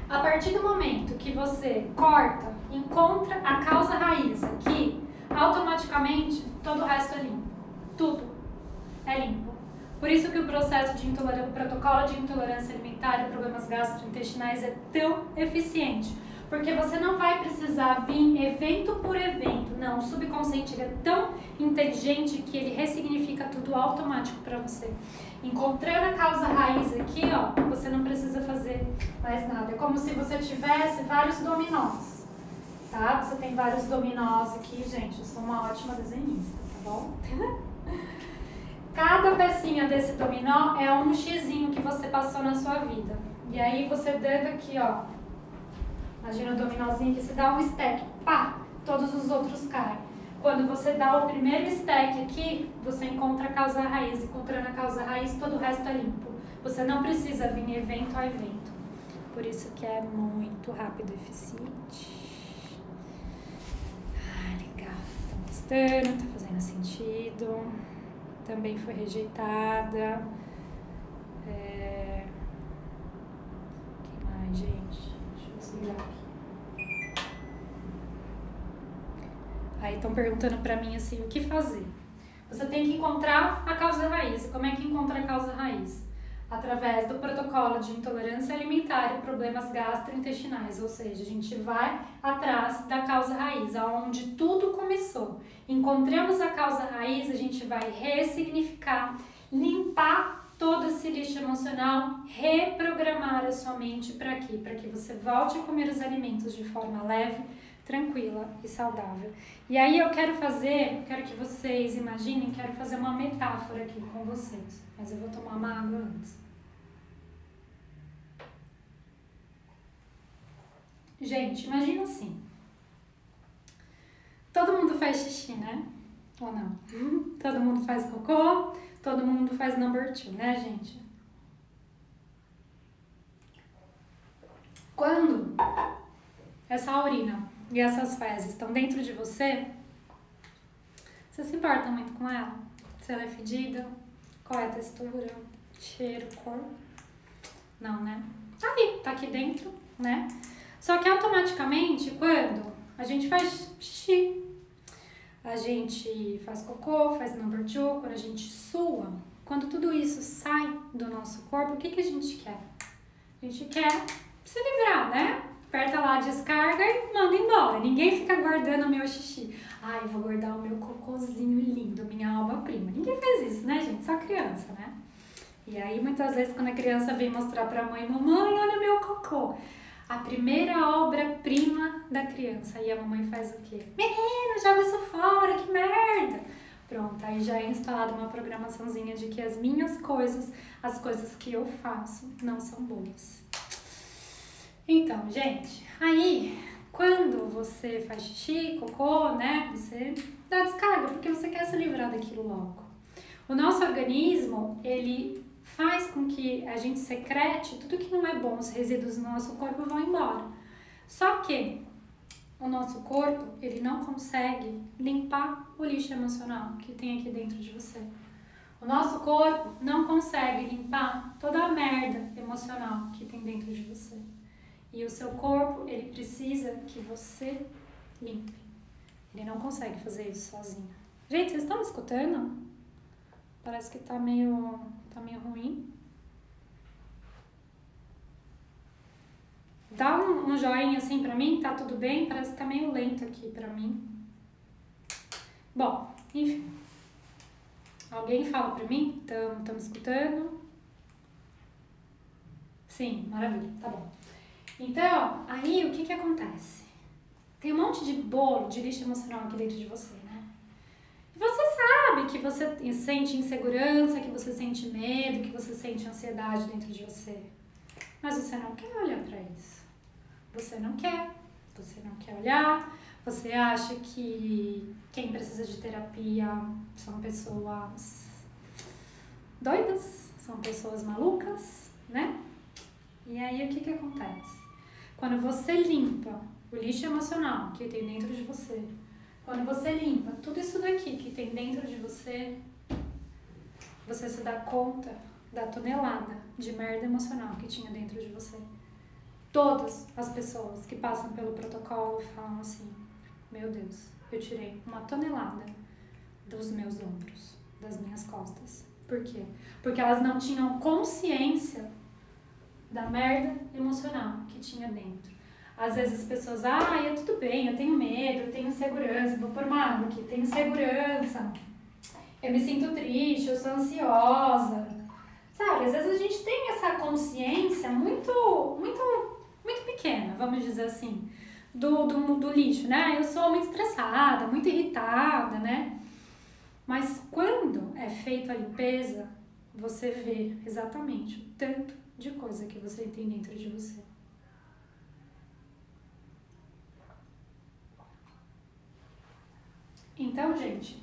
A partir do momento que você corta, encontra a causa raiz aqui, automaticamente todo o resto é limpo. Tudo é limpo. Por isso que o processo de protocolo de intolerância alimentar e problemas gastrointestinais é tão eficiente. Porque você não vai precisar vir evento por evento. Não, o subconsciente ele é tão inteligente que ele ressignifica tudo automático para você. Encontrando a causa raiz aqui, ó, você não precisa fazer mais nada. É como se você tivesse vários dominós, tá? Você tem vários dominós aqui, gente. Eu sou uma ótima desenhista, tá bom? Cada pecinha desse dominó é um xizinho que você passou na sua vida. E aí você dando aqui, ó. Imagina o dominózinho que você dá um stack, pá, todos os outros caem. Quando você dá o primeiro stack aqui, você encontra a causa raiz. Encontrando a causa raiz, todo o resto é limpo. Você não precisa vir evento a evento. Por isso que é muito rápido e eficiente. Ah, legal. Tá gostando, tá fazendo sentido. Também foi rejeitada. O que mais, gente? Deixa eu ver aqui. Aí estão perguntando pra mim assim, o que fazer? Você tem que encontrar a causa raiz. Como é que encontra a causa raiz? Através do protocolo de intolerância alimentar e problemas gastrointestinais, ou seja, a gente vai atrás da causa raiz, aonde tudo começou. Encontramos a causa raiz, a gente vai ressignificar, limpar todo esse lixo emocional, reprogramar a sua mente para quê? Para que você volte a comer os alimentos de forma leve, tranquila e saudável. E aí eu quero que vocês imaginem, quero fazer uma metáfora aqui com vocês. Mas eu vou tomar uma água antes. Gente, imagina assim. Todo mundo faz xixi, né? Ou não? Todo mundo faz cocô, todo mundo faz number 2, né, gente? Quando essa urina e essas fezes estão dentro de você, você se importa muito com ela? Se ela é fedida? Qual é a textura? Cheiro? Cor? Não, né? Tá ali, tá aqui dentro, né? Só que automaticamente, quando a gente faz xixi, a gente faz cocô, faz number 2, quando a gente sua, quando tudo isso sai do nosso corpo, o que a gente quer? A gente quer se livrar, né? Aperta lá a descarga e manda embora. Ninguém fica guardando o meu xixi. Ai, eu vou guardar o meu cocôzinho lindo, minha obra-prima. Ninguém faz isso, né, gente? Só criança, né? E aí, muitas vezes, quando a criança vem mostrar pra mãe, mamãe, olha meu cocô. A primeira obra-prima da criança. Aí a mamãe faz o quê? Menino, joga isso fora, que merda! Pronto, aí já é instalada uma programaçãozinha de que as minhas coisas, as coisas que eu faço, não são boas. Então, gente, aí, quando você faz xixi, cocô, né, você dá descarga, porque você quer se livrar daquilo logo. O nosso organismo, ele faz com que a gente secrete tudo que não é bom, os resíduos do nosso corpo vão embora. Só que o nosso corpo, ele não consegue limpar o lixo emocional que tem aqui dentro de você. O nosso corpo não consegue limpar toda a merda emocional que tem dentro de você. E o seu corpo, ele precisa que você limpe. Ele não consegue fazer isso sozinho. Gente, vocês estão me escutando? Parece que tá meio ruim. Dá um joinha assim pra mim, tá tudo bem? Parece que tá meio lento aqui pra mim. Bom, enfim. Alguém fala pra mim? Estão me escutando? Sim, maravilha, tá bom. Então, aí o que acontece? Tem um monte de bolo de lixo emocional aqui dentro de você, né? E você sabe que você sente insegurança, que você sente medo, que você sente ansiedade dentro de você. Mas você não quer olhar pra isso. Você não quer olhar, você acha que quem precisa de terapia são pessoas doidas, são pessoas malucas, né? E aí o que acontece? Quando você limpa o lixo emocional que tem dentro de você, quando você limpa tudo isso daqui que tem dentro de você, você se dá conta da tonelada de merda emocional que tinha dentro de você. Todas as pessoas que passam pelo protocolo falam assim: meu Deus, eu tirei uma tonelada dos meus ombros, das minhas costas. Por quê? Porque elas não tinham consciência da merda emocional que tinha dentro. Às vezes as pessoas, é tudo bem, eu tenho medo, eu tenho insegurança, vou pôr uma água aqui, tenho insegurança, eu me sinto triste, eu sou ansiosa. Sabe, às vezes a gente tem essa consciência muito pequena, vamos dizer assim, do lixo, né? Eu sou muito estressada, muito irritada, né? Mas quando é feita a limpeza, você vê exatamente o tanto de coisa que você tem dentro de você. Então, gente,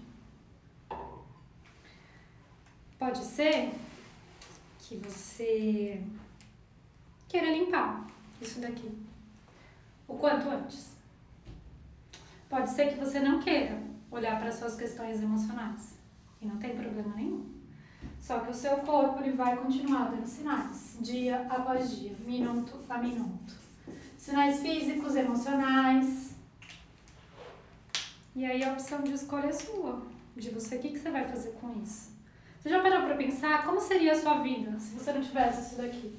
pode ser que você queira limpar isso daqui o quanto antes. Pode ser que você não queira olhar para suas questões emocionais, e não tem problema nenhum. Só que o seu corpo, ele vai continuar dando sinais, dia após dia, minuto a minuto. Sinais físicos, emocionais. E aí a opção de escolha é sua, de você, o que você vai fazer com isso? Você já parou para pensar como seria a sua vida se você não tivesse isso daqui?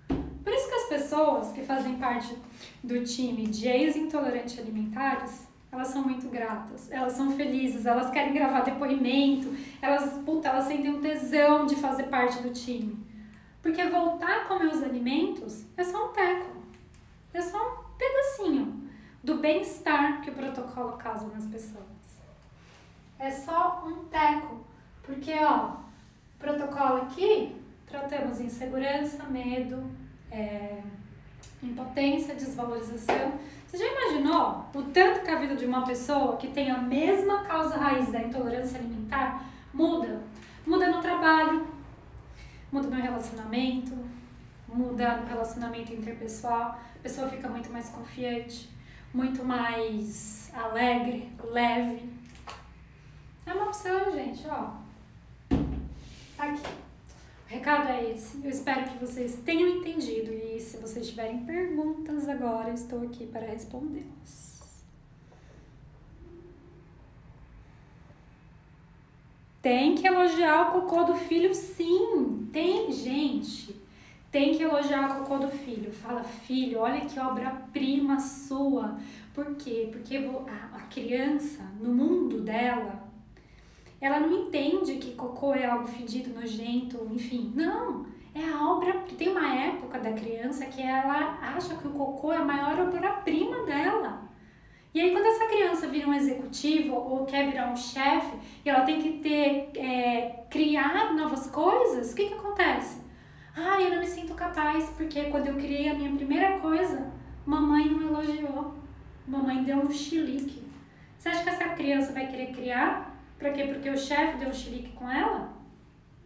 Por isso que as pessoas que fazem parte do time de ex-intolerantes alimentares, elas são muito gratas, elas são felizes, elas querem gravar depoimento, elas sentem um tesão de fazer parte do time. Porque voltar a comer os alimentos é só um teco, é só um pedacinho do bem-estar que o protocolo causa nas pessoas. É só um teco, porque protocolo aqui, tratamos insegurança, medo, impotência, desvalorização. Você já imaginou o tanto que a vida de uma pessoa que tem a mesma causa raiz da intolerância alimentar muda? Muda no trabalho, muda no relacionamento, muda no relacionamento interpessoal, a pessoa fica muito mais confiante, muito mais alegre, leve. É uma opção, gente, Tá aqui. O recado é esse. Eu espero que vocês tenham entendido e se vocês tiverem perguntas agora, eu estou aqui para respondê-las. Tem que elogiar o cocô do filho, sim. Tem, gente. Tem que elogiar o cocô do filho. Fala, filho, olha que obra-prima sua. Por quê? Porque a criança, no mundo dela, ela não entende que cocô é algo fedido, nojento, enfim. Não, é a obra... Tem uma época da criança que ela acha que o cocô é a maior obra-prima dela. E aí, quando essa criança vira um executivo ou quer virar um chefe e ela tem que criar novas coisas, o que acontece? Eu não me sinto capaz, porque quando eu criei a minha primeira coisa, mamãe não elogiou. Mamãe deu um chilique. Você acha que essa criança vai querer criar? Pra quê? Porque o chefe deu um chilique com ela?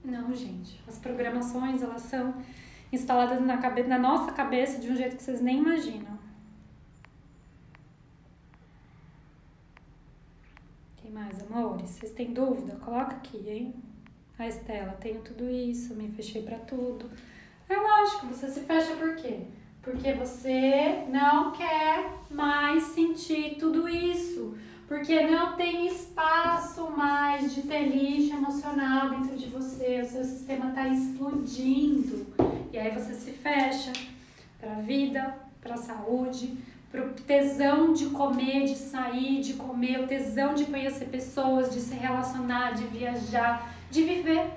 Não, gente. As programações, elas são instaladas na nossa cabeça de um jeito que vocês nem imaginam. Tem mais, amores? Vocês têm dúvida? Coloca aqui, hein? A Estela, tenho tudo isso, me fechei pra tudo. É lógico, você se fecha por quê? Porque você não quer mais sentir tudo isso. Porque não tem espaço mais de ter lixo emocional dentro de você. O seu sistema tá explodindo. E aí você se fecha pra vida, pra saúde, pro tesão de comer, de sair, de comer, o tesão de conhecer pessoas, de se relacionar, de viajar, de viver.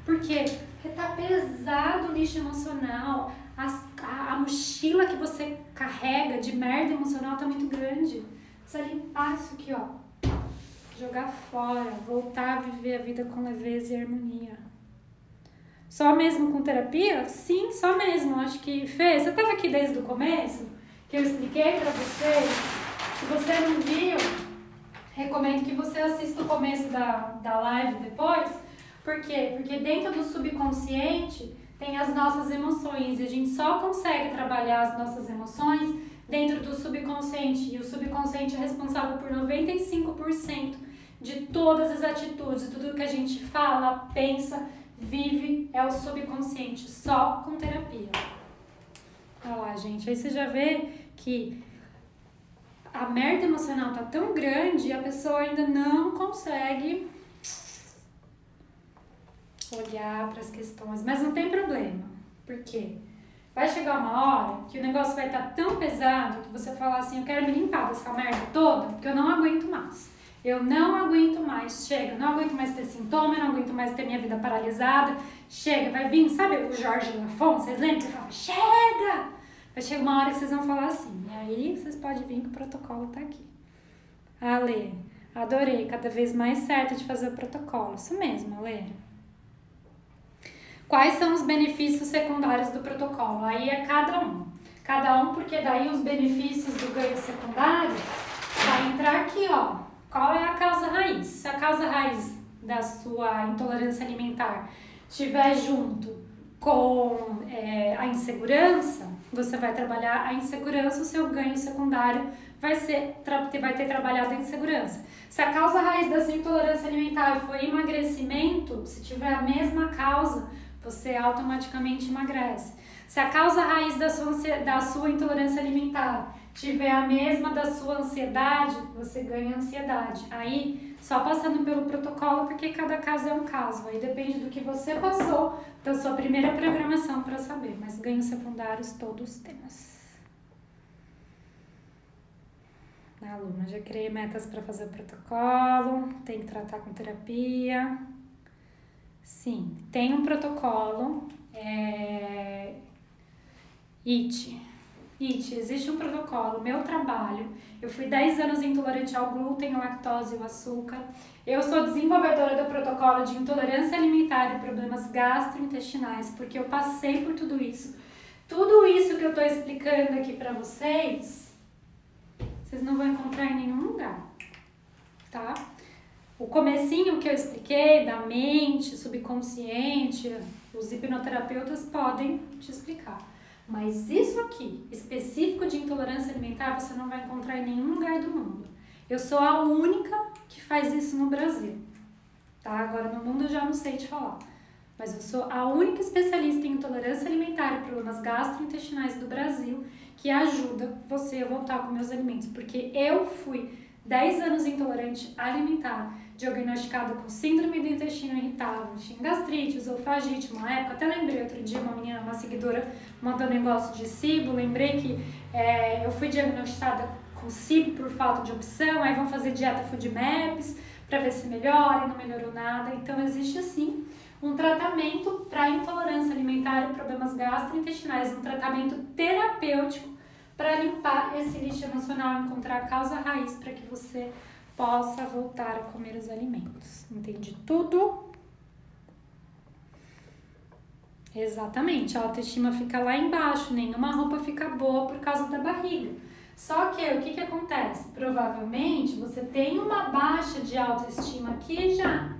Por quê? Porque tá pesado o lixo emocional. A mochila que você carrega de merda emocional tá muito grande. Precisa limpar isso aqui, ó. Jogar fora, voltar a viver a vida com leveza e harmonia. Só mesmo com terapia? Sim, só mesmo. Acho que, Fê, você tava aqui desde o começo? Que eu expliquei pra vocês. Se você não viu, recomendo que você assista o começo da live depois. Por quê? Porque dentro do subconsciente tem as nossas emoções. E a gente só consegue trabalhar as nossas emoções dentro do subconsciente. E o subconsciente é responsável por 95% de todas as atitudes. Tudo que a gente fala, pensa, vive é o subconsciente. Só com terapia. Olha lá, gente. Aí você já vê que a merda emocional tá tão grande e a pessoa ainda não consegue olhar para as questões. Mas não tem problema. Por quê? Vai chegar uma hora que o negócio vai estar tão pesado que você falar assim, eu quero me limpar dessa merda toda, porque eu não aguento mais. Eu não aguento mais. Chega, eu não aguento mais ter sintoma, eu não aguento mais ter minha vida paralisada. Chega, vai vir, sabe o Jorge Lafon? Vocês lembram que ele falava, chega! Vai chegar uma hora que vocês vão falar assim. E aí vocês podem vir que o protocolo tá aqui. Ale, adorei. Cada vez mais certo de fazer o protocolo. Isso mesmo, Ale. Quais são os benefícios secundários do protocolo? Aí é cada um. Cada um, porque daí os benefícios do ganho secundário vai entrar aqui, ó. Qual é a causa raiz? Se a causa raiz da sua intolerância alimentar estiver junto com a insegurança, você vai trabalhar a insegurança, o seu ganho secundário vai ter trabalhado a insegurança. Se a causa raiz da sua intolerância alimentar for emagrecimento, se tiver a mesma causa, você automaticamente emagrece. Se a causa raiz da sua intolerância alimentar tiver a mesma da sua ansiedade, você ganha ansiedade. Aí, só passando pelo protocolo, porque cada caso é um caso. Aí depende do que você passou, da sua primeira programação para saber. Mas ganhos secundários todos temos. A aluna, já criei metas para fazer o protocolo, tem que tratar com terapia. Sim, tem um protocolo, IT, existe um protocolo, meu trabalho, eu fui 10 anos intolerante ao glúten, à lactose e ao açúcar, eu sou desenvolvedora do protocolo de intolerância alimentar e problemas gastrointestinais, porque eu passei por tudo isso que eu estou explicando aqui para vocês não vão encontrar em nenhum lugar, tá? O comecinho que eu expliquei da mente, subconsciente, os hipnoterapeutas podem te explicar. Mas isso aqui, específico de intolerância alimentar, você não vai encontrar em nenhum lugar do mundo. Eu sou a única que faz isso no Brasil, tá? Agora no mundo eu já não sei te falar. Mas eu sou a única especialista em intolerância alimentar e problemas gastrointestinais do Brasil que ajuda você a voltar com meus alimentos. Porque eu fui 10 anos intolerante alimentar, diagnosticada com síndrome do intestino irritável, tinha gastrite, esofagite, uma época, até lembrei outro dia, uma seguidora mandou um negócio de SIBO, lembrei que eu fui diagnosticada com SIBO por falta de opção, aí vão fazer dieta FODMAPs para ver se melhora e não melhorou nada. Então existe sim um tratamento para intolerância alimentar e problemas gastrointestinais, um tratamento terapêutico para limpar esse lixo emocional, encontrar a causa raiz para que você possa voltar a comer os alimentos. Entendi tudo? Exatamente, a autoestima fica lá embaixo, nenhuma roupa fica boa por causa da barriga. Só que o que acontece? Provavelmente você tem uma baixa de autoestima aqui já.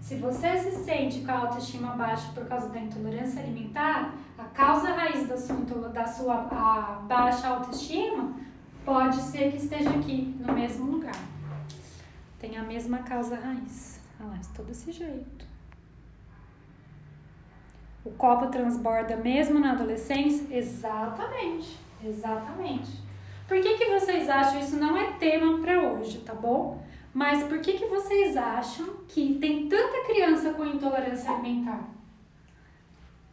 Se você se sente com a autoestima baixa por causa da intolerância alimentar, a causa raiz da sua baixa autoestima pode ser que esteja aqui no mesmo lugar. Tem a mesma causa raiz. Olha lá, estou desse jeito. O copo transborda mesmo na adolescência? Exatamente, exatamente. Por que vocês acham, isso não é tema para hoje, tá bom? Mas por que vocês acham que tem tanta criança com intolerância alimentar?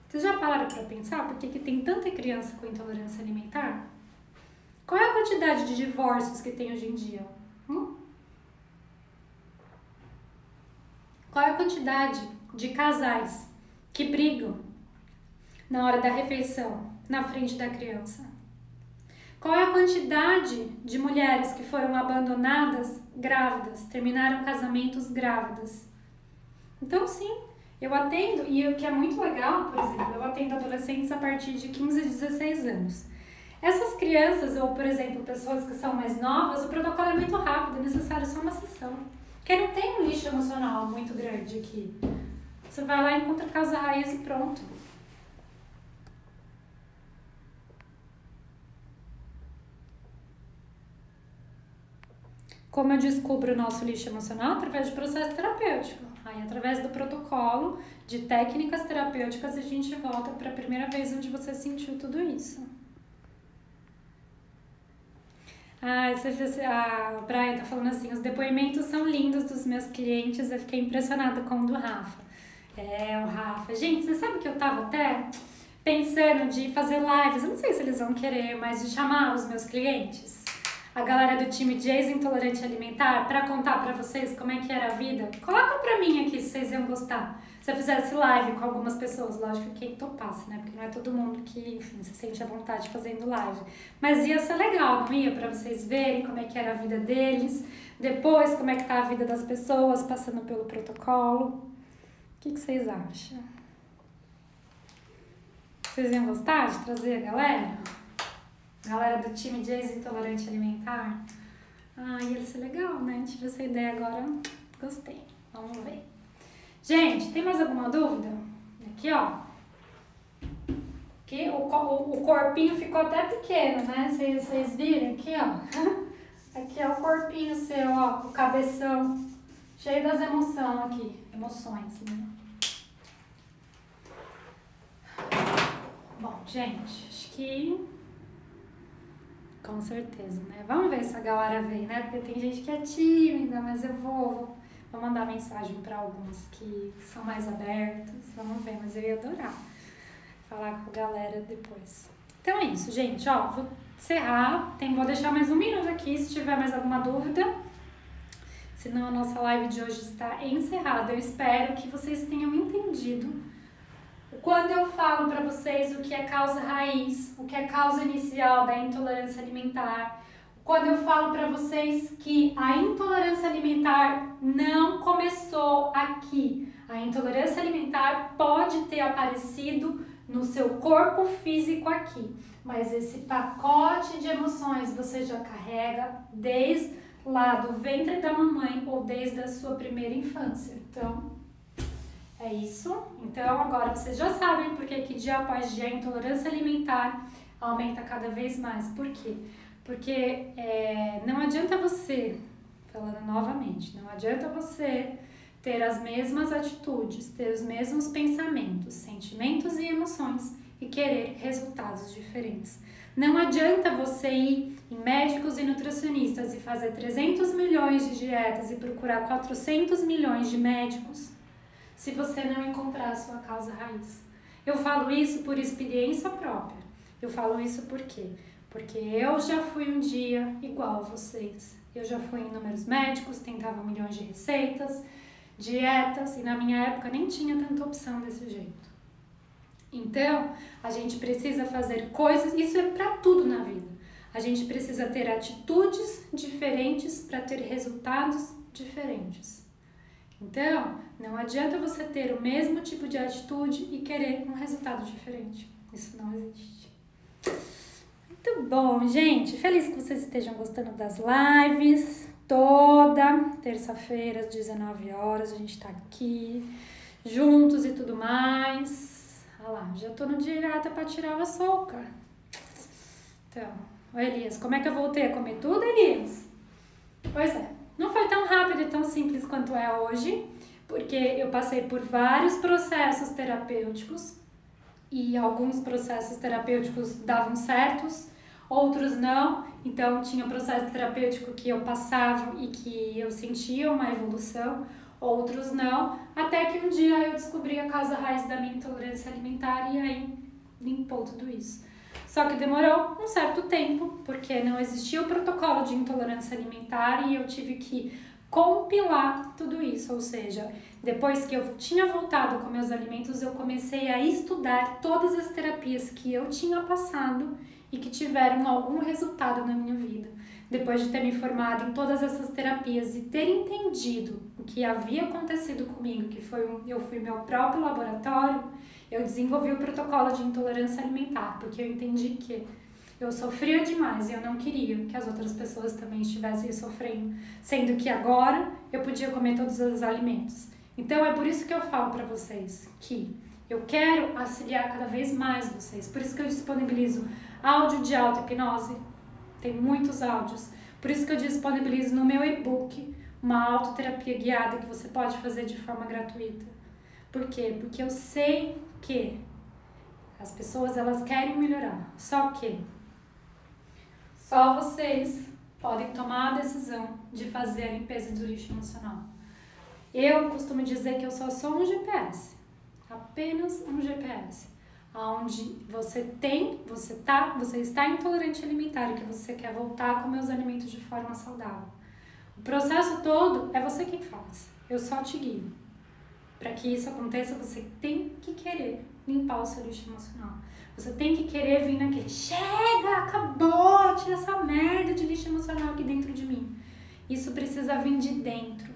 Vocês já pararam para pensar por que tem tanta criança com intolerância alimentar? Qual é a quantidade de divórcios que tem hoje em dia? Qual é a quantidade de casais que brigam na hora da refeição, na frente da criança? Qual é a quantidade de mulheres que foram abandonadas grávidas, terminaram casamentos grávidas? Então, sim, eu atendo, e o que é muito legal, por exemplo, eu atendo adolescentes a partir de 15 a 16 anos. Essas crianças, ou por exemplo, pessoas que são mais novas, o protocolo é muito rápido, é necessário só uma sessão. Porque não tem um lixo emocional muito grande aqui. Você vai lá, encontra a causa raiz e pronto. Como eu descubro o nosso lixo emocional? Através de processo terapêutico. Aí, através do protocolo, de técnicas terapêuticas, a gente volta para a primeira vez onde você sentiu tudo isso. A Brian tá falando assim, os depoimentos são lindos dos meus clientes, eu fiquei impressionada com o do Rafa. O Rafa. Gente, você sabe que eu tava até pensando de fazer lives, eu não sei se eles vão querer, mas de chamar os meus clientes, a galera do time de ex-intolerante alimentar, pra contar pra vocês como é que era a vida. Coloca pra mim aqui se vocês iam gostar. Se eu fizesse live com algumas pessoas, lógico que quem topasse, né? Porque não é todo mundo que, enfim, se sente à vontade fazendo live. Mas ia ser legal, não ia? Pra vocês verem como é que era a vida deles, depois como é que tá a vida das pessoas passando pelo protocolo. O que vocês acham? Vocês iam gostar de trazer a galera? Galera do time de ex-intolerante alimentar? Ia ser legal, né? Tive essa ideia agora, gostei. Vamos ver. Gente, tem mais alguma dúvida? Aqui, ó. Aqui, o corpinho ficou até pequeno, né? Vocês viram aqui, ó. Aqui é o corpinho seu, ó. O cabeção. Cheio das emoções, né? Bom, gente, acho que... Com certeza, né? Vamos ver se a galera vem, né? Porque tem gente que é tímida, mas eu vou mandar mensagem para alguns que são mais abertos. Vamos ver, mas eu ia adorar falar com a galera depois. Então é isso, gente. Ó, vou encerrar. Vou deixar mais um minuto aqui se tiver mais alguma dúvida. Senão a nossa live de hoje está encerrada. Eu espero que vocês tenham entendido. Quando eu falo para vocês o que é causa raiz, o que é causa inicial da intolerância alimentar, quando eu falo para vocês que a intolerância alimentar não começou aqui, a intolerância alimentar pode ter aparecido no seu corpo físico aqui, mas esse pacote de emoções você já carrega desde lá do ventre da mamãe ou desde a sua primeira infância. Então, é isso. Então, agora vocês já sabem por que dia após dia a intolerância alimentar aumenta cada vez mais. Por quê? Porque não adianta você, falando novamente, não adianta você ter as mesmas atitudes, ter os mesmos pensamentos, sentimentos e emoções e querer resultados diferentes. Não adianta você ir em médicos e nutricionistas e fazer 300 milhões de dietas e procurar 400 milhões de médicos se você não encontrar a sua causa raiz. Eu falo isso por experiência própria. Eu falo isso por quê? Porque eu já fui um dia igual a vocês. Eu já fui em inúmeros médicos, tentava milhões de receitas, dietas, e na minha época nem tinha tanta opção desse jeito. Então, a gente precisa fazer coisas, isso é para tudo na vida. A gente precisa ter atitudes diferentes para ter resultados diferentes. Então, não adianta você ter o mesmo tipo de atitude e querer um resultado diferente. Isso não existe. Muito bom, gente. Feliz que vocês estejam gostando das lives. Toda terça-feira, às 19 horas, a gente tá aqui juntos e tudo mais. Olha lá, já tô no dieta pra tirar o açúcar. Então, Elias, como é que eu voltei a comer tudo, Elias? Pois é, não foi tão rápido e tão simples quanto é hoje, porque eu passei por vários processos terapêuticos e alguns processos terapêuticos davam certos, outros não. Então, tinha processo terapêutico que eu passava e que eu sentia uma evolução, outros não, até que um dia eu descobri a causa raiz da minha intolerância alimentar e aí limpou tudo isso. Só que demorou um certo tempo, porque não existia o protocolo de intolerância alimentar e eu tive que compilar tudo isso, ou seja, depois que eu tinha voltado com meus alimentos, eu comecei a estudar todas as terapias que eu tinha passado e que tiveram algum resultado na minha vida. Depois de ter me formado em todas essas terapias e ter entendido o que havia acontecido comigo, que eu fui meu próprio laboratório, eu desenvolvi o protocolo de intolerância alimentar, porque eu entendi que eu sofria demais e eu não queria que as outras pessoas também estivessem sofrendo, sendo que agora eu podia comer todos os alimentos. Então é por isso que eu falo para vocês que eu quero auxiliar cada vez mais vocês, por isso que eu disponibilizo áudio de auto-hipnose, tem muitos áudios, por isso que eu disponibilizo no meu e-book uma autoterapia guiada que você pode fazer de forma gratuita. Por quê? Porque eu sei que as pessoas elas querem melhorar, só vocês podem tomar a decisão de fazer a limpeza do lixo emocional. Eu costumo dizer que eu só sou um GPS, apenas um GPS, onde você está intolerante alimentar e que você quer voltar a comer os alimentos de forma saudável. O processo todo é você quem faz, eu só te guio. Para que isso aconteça, você tem que querer limpar o seu lixo emocional. Você tem que querer vir naquele, chega, acabou, tira essa merda de lixo emocional aqui dentro de mim. Isso precisa vir de dentro,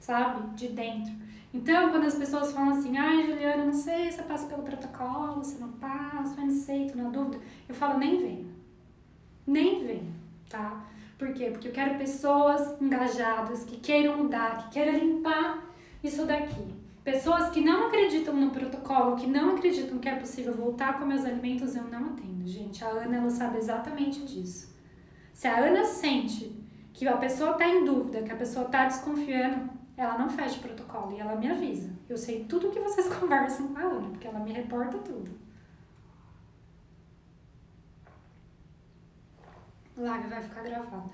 sabe? De dentro. Então, quando as pessoas falam assim, ai, Juliana, não sei se eu passo pelo protocolo, se não passo, eu não sei, tô na dúvida, eu falo, nem venha, tá? Por quê? Porque eu quero pessoas engajadas, que queiram mudar, que queiram limpar isso daqui. Pessoas que não acreditam no protocolo, que não acreditam que é possível voltar com meus alimentos, eu não atendo, gente. A Ana, ela sabe exatamente disso. Se a Ana sente que a pessoa tá em dúvida, que a pessoa tá desconfiando, ela não fecha o protocolo e ela me avisa. Eu sei tudo que vocês conversam com a Ana, porque ela me reporta tudo. A live vai ficar gravada.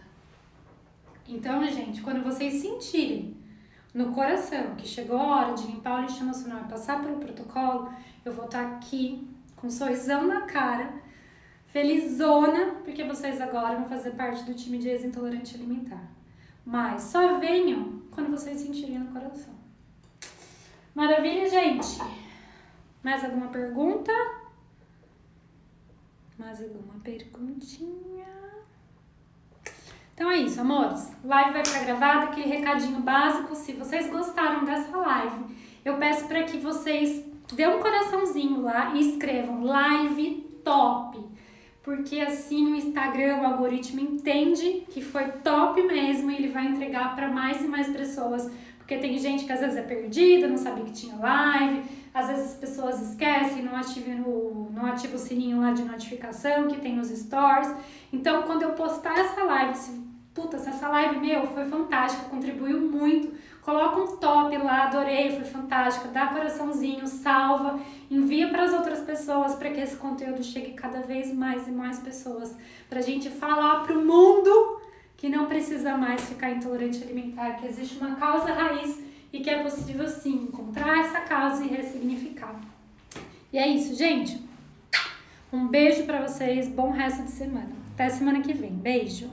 Então, gente, quando vocês sentirem no coração que chegou a hora de limpar o lixo emocional e passar pelo protocolo, eu vou estar aqui com um sorrisão na cara, felizona, porque vocês agora vão fazer parte do time de ex-intolerante alimentar. Mas só venham quando vocês sentirem no coração. Maravilha, gente? Mais alguma pergunta? Mais alguma perguntinha? Então é isso, amores. Live vai ficar gravada, aquele recadinho básico. Se vocês gostaram dessa live, eu peço para que vocês dêem um coraçãozinho lá e escrevam live top. Porque assim o Instagram, o algoritmo entende que foi top mesmo e ele vai entregar para mais e mais pessoas. Porque tem gente que às vezes é perdida, não sabia que tinha live, às vezes as pessoas esquecem, não ativa o sininho lá de notificação que tem nos stories. Então, quando eu postar essa live, se essa live, foi fantástica, contribuiu muito Coloca um top lá, adorei, foi fantástico, dá coraçãozinho, salva, envia para as outras pessoas para que esse conteúdo chegue cada vez mais e mais pessoas, pra gente falar pro mundo que não precisa mais ficar intolerante alimentar, que existe uma causa raiz e que é possível sim encontrar essa causa e ressignificar. E é isso, gente. Um beijo pra vocês, bom resto de semana. Até semana que vem. Beijo!